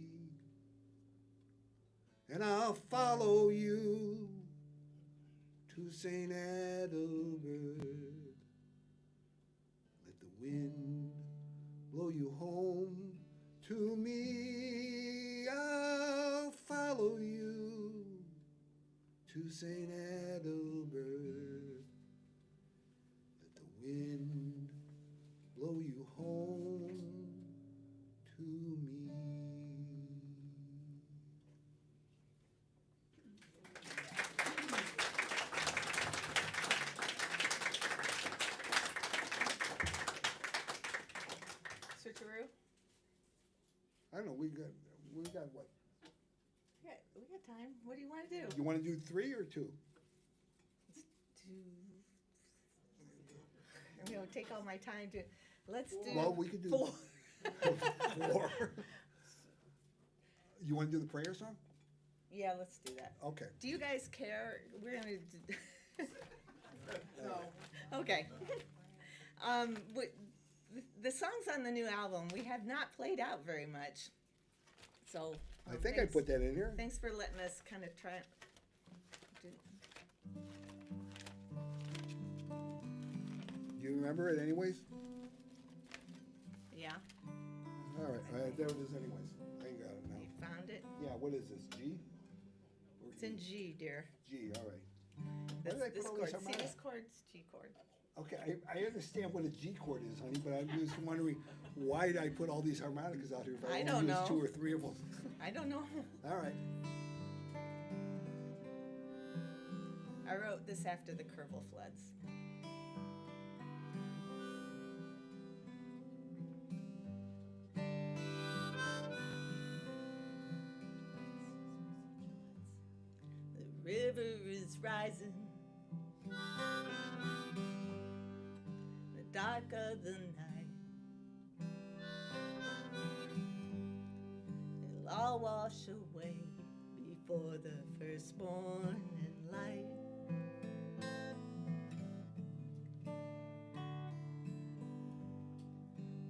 And I'll follow you to St. Adalbert. Let the wind blow you home to me. I'll follow you to St. Adalbert. Let the wind blow you home to me. Switcheroo? I don't know, we got what? We got time. What do you want to do? You want to do 3 or 2? You know, take all my time to. Let's do. Well, we could do 4. 4. You want to do the prayer song? Yeah, let's do that. Okay. Do you guys care? We're gonna. No. Okay. The songs on the new album we have not played out very much, so. I think I put that in here. Thanks for letting us kind of try. Do you remember it anyways? Yeah, All right, there it is anyways. I ain't got it now. you found it. Yeah, what is this, G? Or It's in E? G, dear. G, all right. This, did I put this all chord. these See, harmonics? this chord's G chord. Okay, I understand what a G chord is, honey, but I'm just wondering why did I put all these harmonicas out here if I I only don't use know. 2 or 3 of them? I don't know. All right. I wrote this after the Kerrville floods. The river is rising, the dark of the night. It'll all wash away before the first morning light.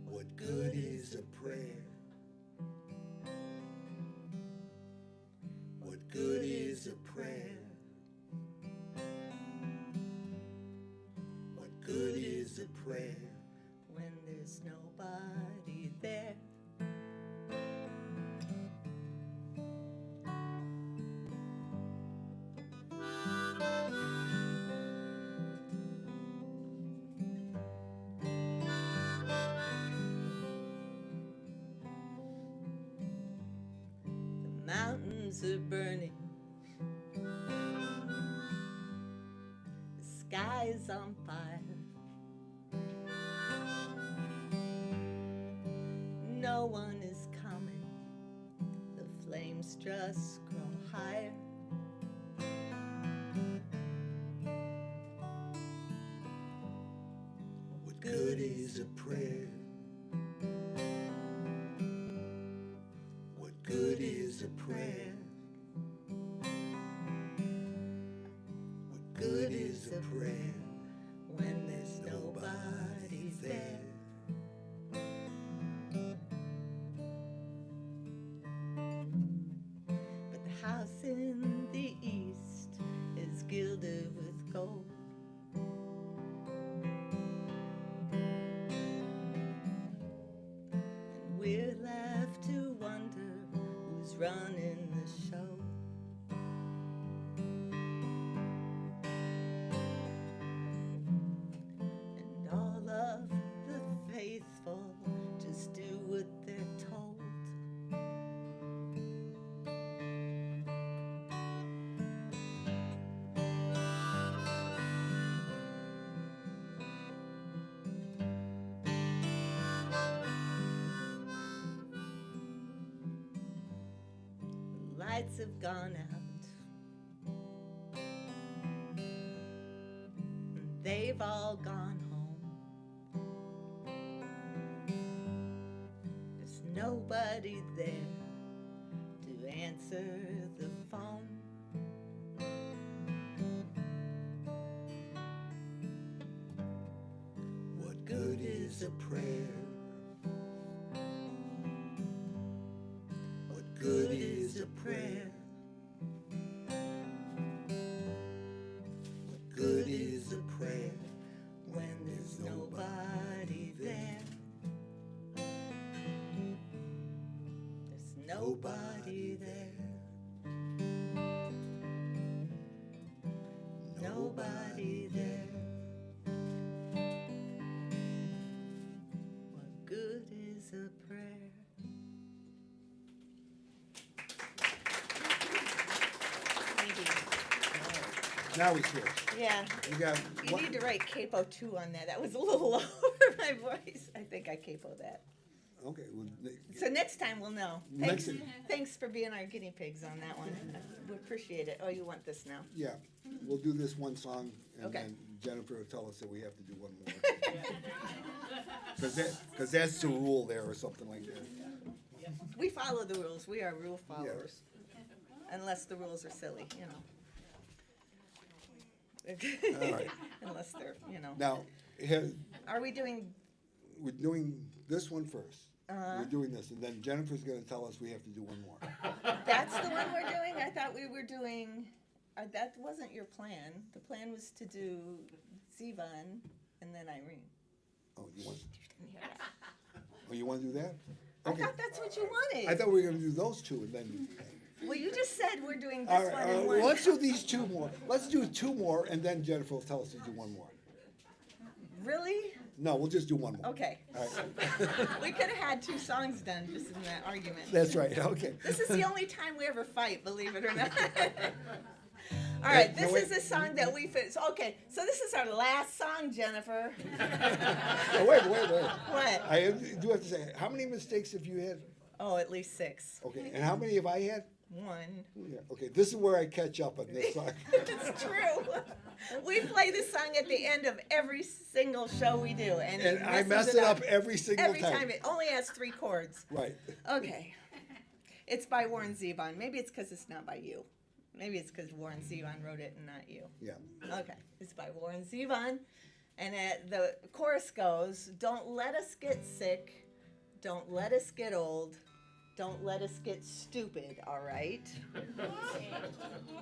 What good is a prayer? What good is a prayer? What good is a prayer? When there's nobody there. homes are burning. The sky is on fire. No one is coming. The flames just grow higher. What good is a prayer? What good is a prayer? What good is a prayer When there's nobody there. But the house in the east is gilded with gold. And we're left to wonder who's running the show. And all of the faithful just do what they're told. The lights have gone out. And they've all gone home. There's nobody there to answer the phone. What good is a prayer? What good is a prayer? What good is a prayer When there's nobody there. There's nobody there. Nobody there. What good is a prayer? Now we switch. Yeah, You got you what? need to write capo 2 on that. That was a little low for my voice. I think I capo that. Okay. Well, So next time we'll know. Next Thanks, time. thanks for being our guinea pigs on that one. We appreciate it. Oh, you want this now? yeah, we'll do this one song, and Okay. then Jennifer will tell us that we have to do one more. Because that's the rule there, or something like that. We follow the rules. We are rule followers. Unless the rules are silly, you know. All right. Unless they're, you know. Now, have, Are we doing, we're doing this one first. Uh-huh. We're doing this, and then Jennifer's going to tell us we have to do one more. that's the one we're doing? I thought we were doing, that wasn't your plan. The plan was to do Zivan and then Irene. Oh, you want? Oh, you want to do that? I Okay. thought that's what you wanted. I thought we were going to do those two, and then. Well, you just said we're doing All this right, one and well, one. let's do these two more. Let's do two more, and then Jennifer will tell us to do one more. Really? No, we'll just do one more. Okay. All right. We could have had 2 songs done just in that argument. That's right. Okay. This is the only time we ever fight, believe it or not. All right, No, this wait. is a song that we fit. Okay, so this is our last song, Jennifer. Oh, wait. What? I do have to say, how many mistakes have you had? Oh, at least 6. Okay, and how many have I had? 1. Yeah. Okay, this is where I catch up on this song. It's true. We play this song at the end of every single show we do, and, And I mess it up every single every time. It only has 3 chords. Right. Okay. It's by Warren Zevon. Maybe it's because it's not by you. Maybe it's because Warren Zevon wrote it and not you. Yeah. Okay. It's by Warren Zevon. And the chorus goes, don't let us get sick. Don't let us get old. Don't let us get stupid, all right?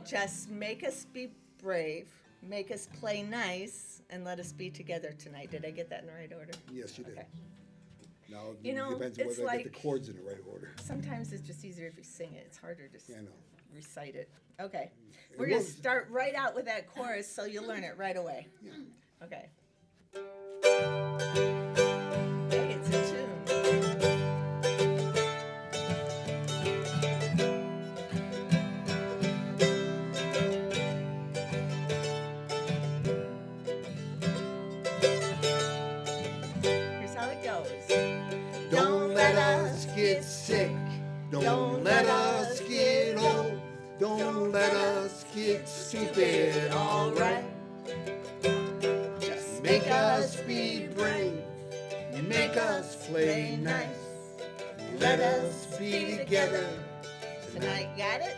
Just make us be brave. Make us play nice. And let us be together tonight. Did I get that in the right order? Yes, you did. Okay. Now, it You know, depends it's whether I get like- the chords in the right order. Sometimes it's just easier if you sing it. It's harder to Yeah, I know. recite it. Okay. It We're going to was- start right out with that chorus so you'll learn it right away. Yeah. Okay. Hey, it's a tune. us be brave. Make us play nice. Let us be together. Tonight, got it?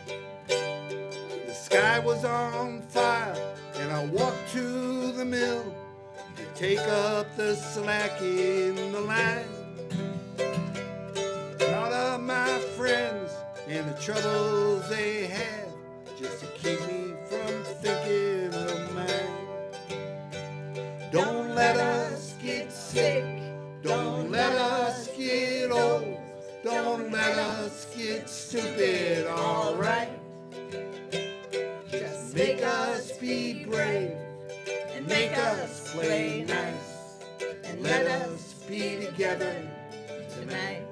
The sky was on fire, and I walked to the mill to take up the slack in the line. Thought of my friends and the troubles they had, just to keep me from thinking of mine. Don't let us get sick. Don't let us get old. Don't let us get stupid, alright? Just make us be brave and make us play nice. And let us be together tonight.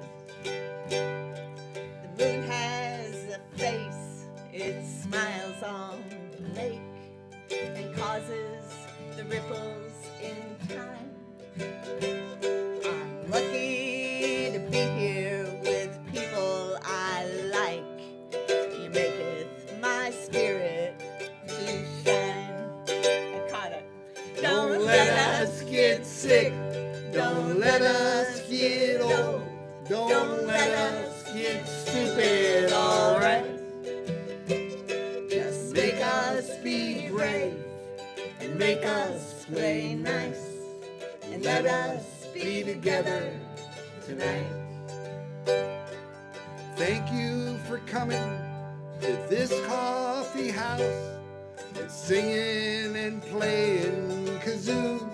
The moon has a face, it smiles on the lake and causes the ripples in time. I'm lucky to be here with people I like. You maketh my spirit to shine. I caught it. Don't let us get sick. Don't let us get old. Don't let us get stupid, alright? Just make us be brave and make us play nice. And let us be together tonight. Thank you for coming to this coffee house and singing and playing kazoos.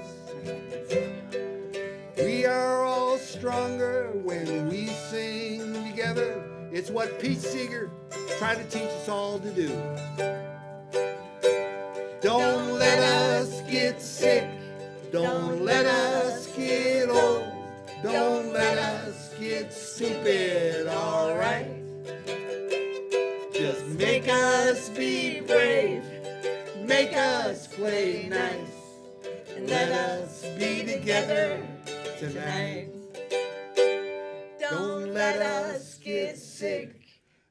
We are all stronger when we sing together. It's what Pete Seeger tried to teach us all to do. Don't let us get sick. Don't let us get old. Don't let us get stupid, alright? Just make us be brave. Make us play nice. And let us be together tonight. Don't let us get sick.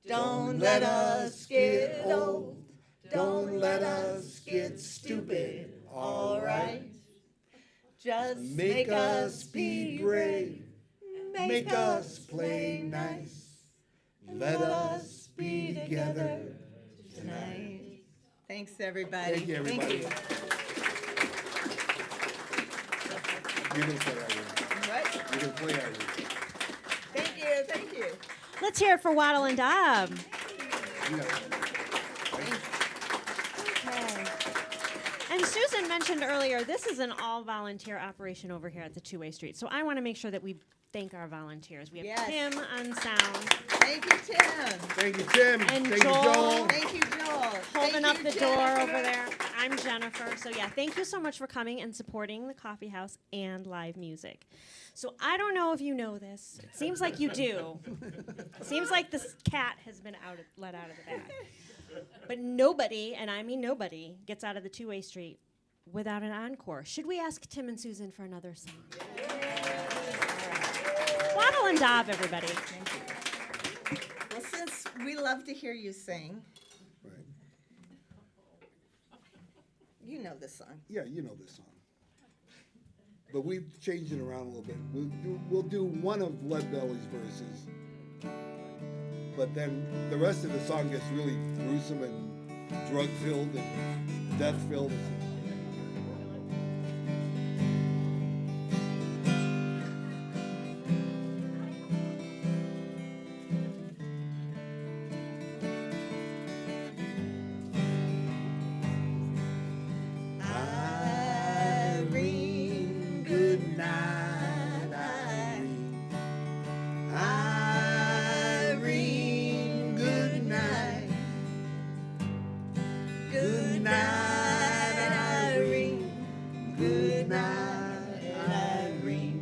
Don't let us get old. Don't let us get stupid, alright? Just Make us be brave. Make us play nice. Let us be together tonight. Thanks, everybody. Thank you, everybody. Thank You're gonna play our room. you. What? You're gonna play our room. Thank you. Thank you. Let's hear it for Wattle and Daub. You know. Okay. And Susan mentioned earlier, this is an all-volunteer operation over here at the Two-Way Street. So I want to make sure that we thank our volunteers. We have Yes. Tim on sound, Thank you, Tim. Thank you, Tim. And Thank Joel. you, Joel. Thank you, Joel. holding Thank up you, the Jennifer. door over there. I'm Jennifer. So yeah, thank you so much for coming and supporting the Coffeehouse and live music. So I don't know if you know this. It seems like you do. Seems like this cat has been let out of the bag. But nobody, and I mean nobody, gets out of the Two-Way Street without an encore. Should we ask Tim and Susan for another song? Wattle and Daub, everybody. Well, since we love to hear you sing, Right. you know this song. Yeah, you know this song. But we've changed it around a little bit. We'll do one of Leadbelly's verses, but then the rest of the song gets really gruesome and drug-filled and death-filled. Irene, good night, Irene. Irene, good night. Good night, Irene. Good night, Irene.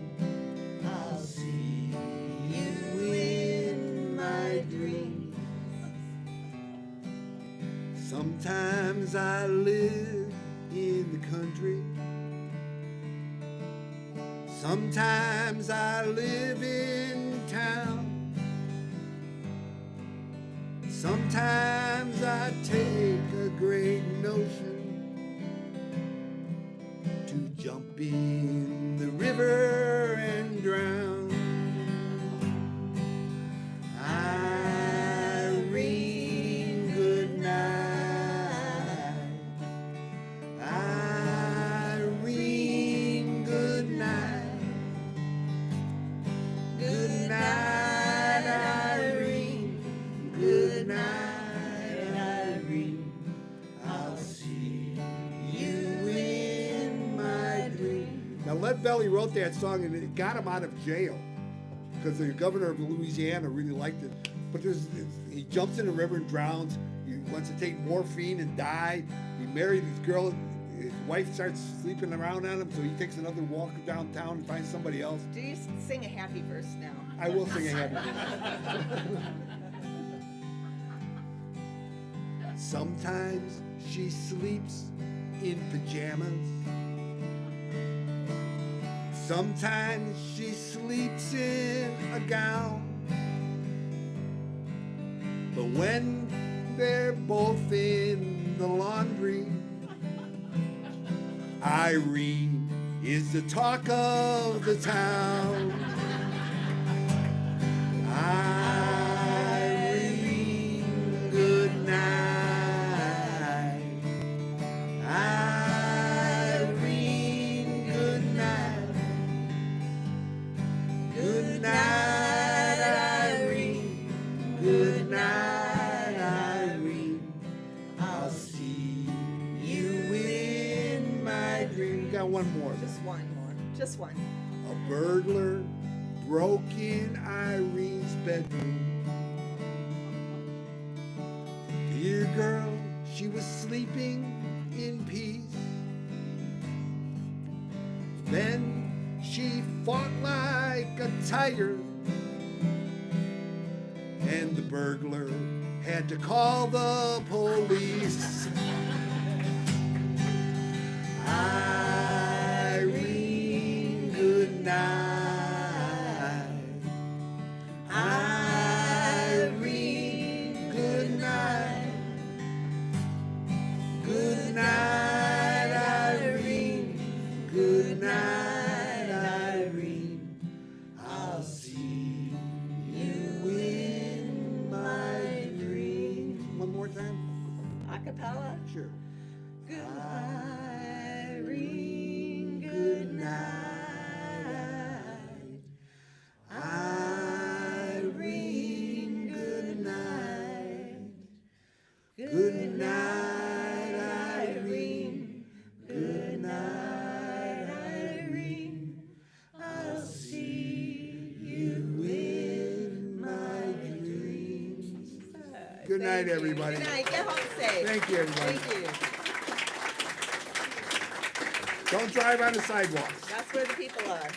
I'll see you in my dreams. Sometimes I live in the country. Sometimes I live in town. Sometimes I take a great notion to jump in Now, Lead Belly wrote that song and it got him out of jail because the governor of Louisiana really liked it. But he jumps in the river and drowns. He wants to take morphine and die. He married this girl. His wife starts sleeping around on him, so he takes another walk downtown and finds somebody else. Do you sing a happy verse now? I will sing a happy verse. Sometimes she sleeps in pajamas. Sometimes she sleeps in a gown. But when they're both in the laundry, Irene is the talk of the town. Irene, good night. Irene, good night. Good night, Irene. Good night, Irene. I'll see you in my dream. Got one more. Just one more. Just one. A burglar broke in Irene's bedroom. Dear girl, she was sleeping in peace. Then she fought like a tiger, and the burglar had to call the police. Irene, good night. Irene, good night. Good night, Irene. Good night, Irene. I'll see you in my dreams. One more time? Acapella. Sure. Good Irene, good night. Irene, good night. Good night, Irene. Good night, Irene. I'll see you in my dreams. Good night, Thank you. everybody. Good night. Get home safe. Thank you, everybody. Thank you. Don't drive on the sidewalks. That's where the people are.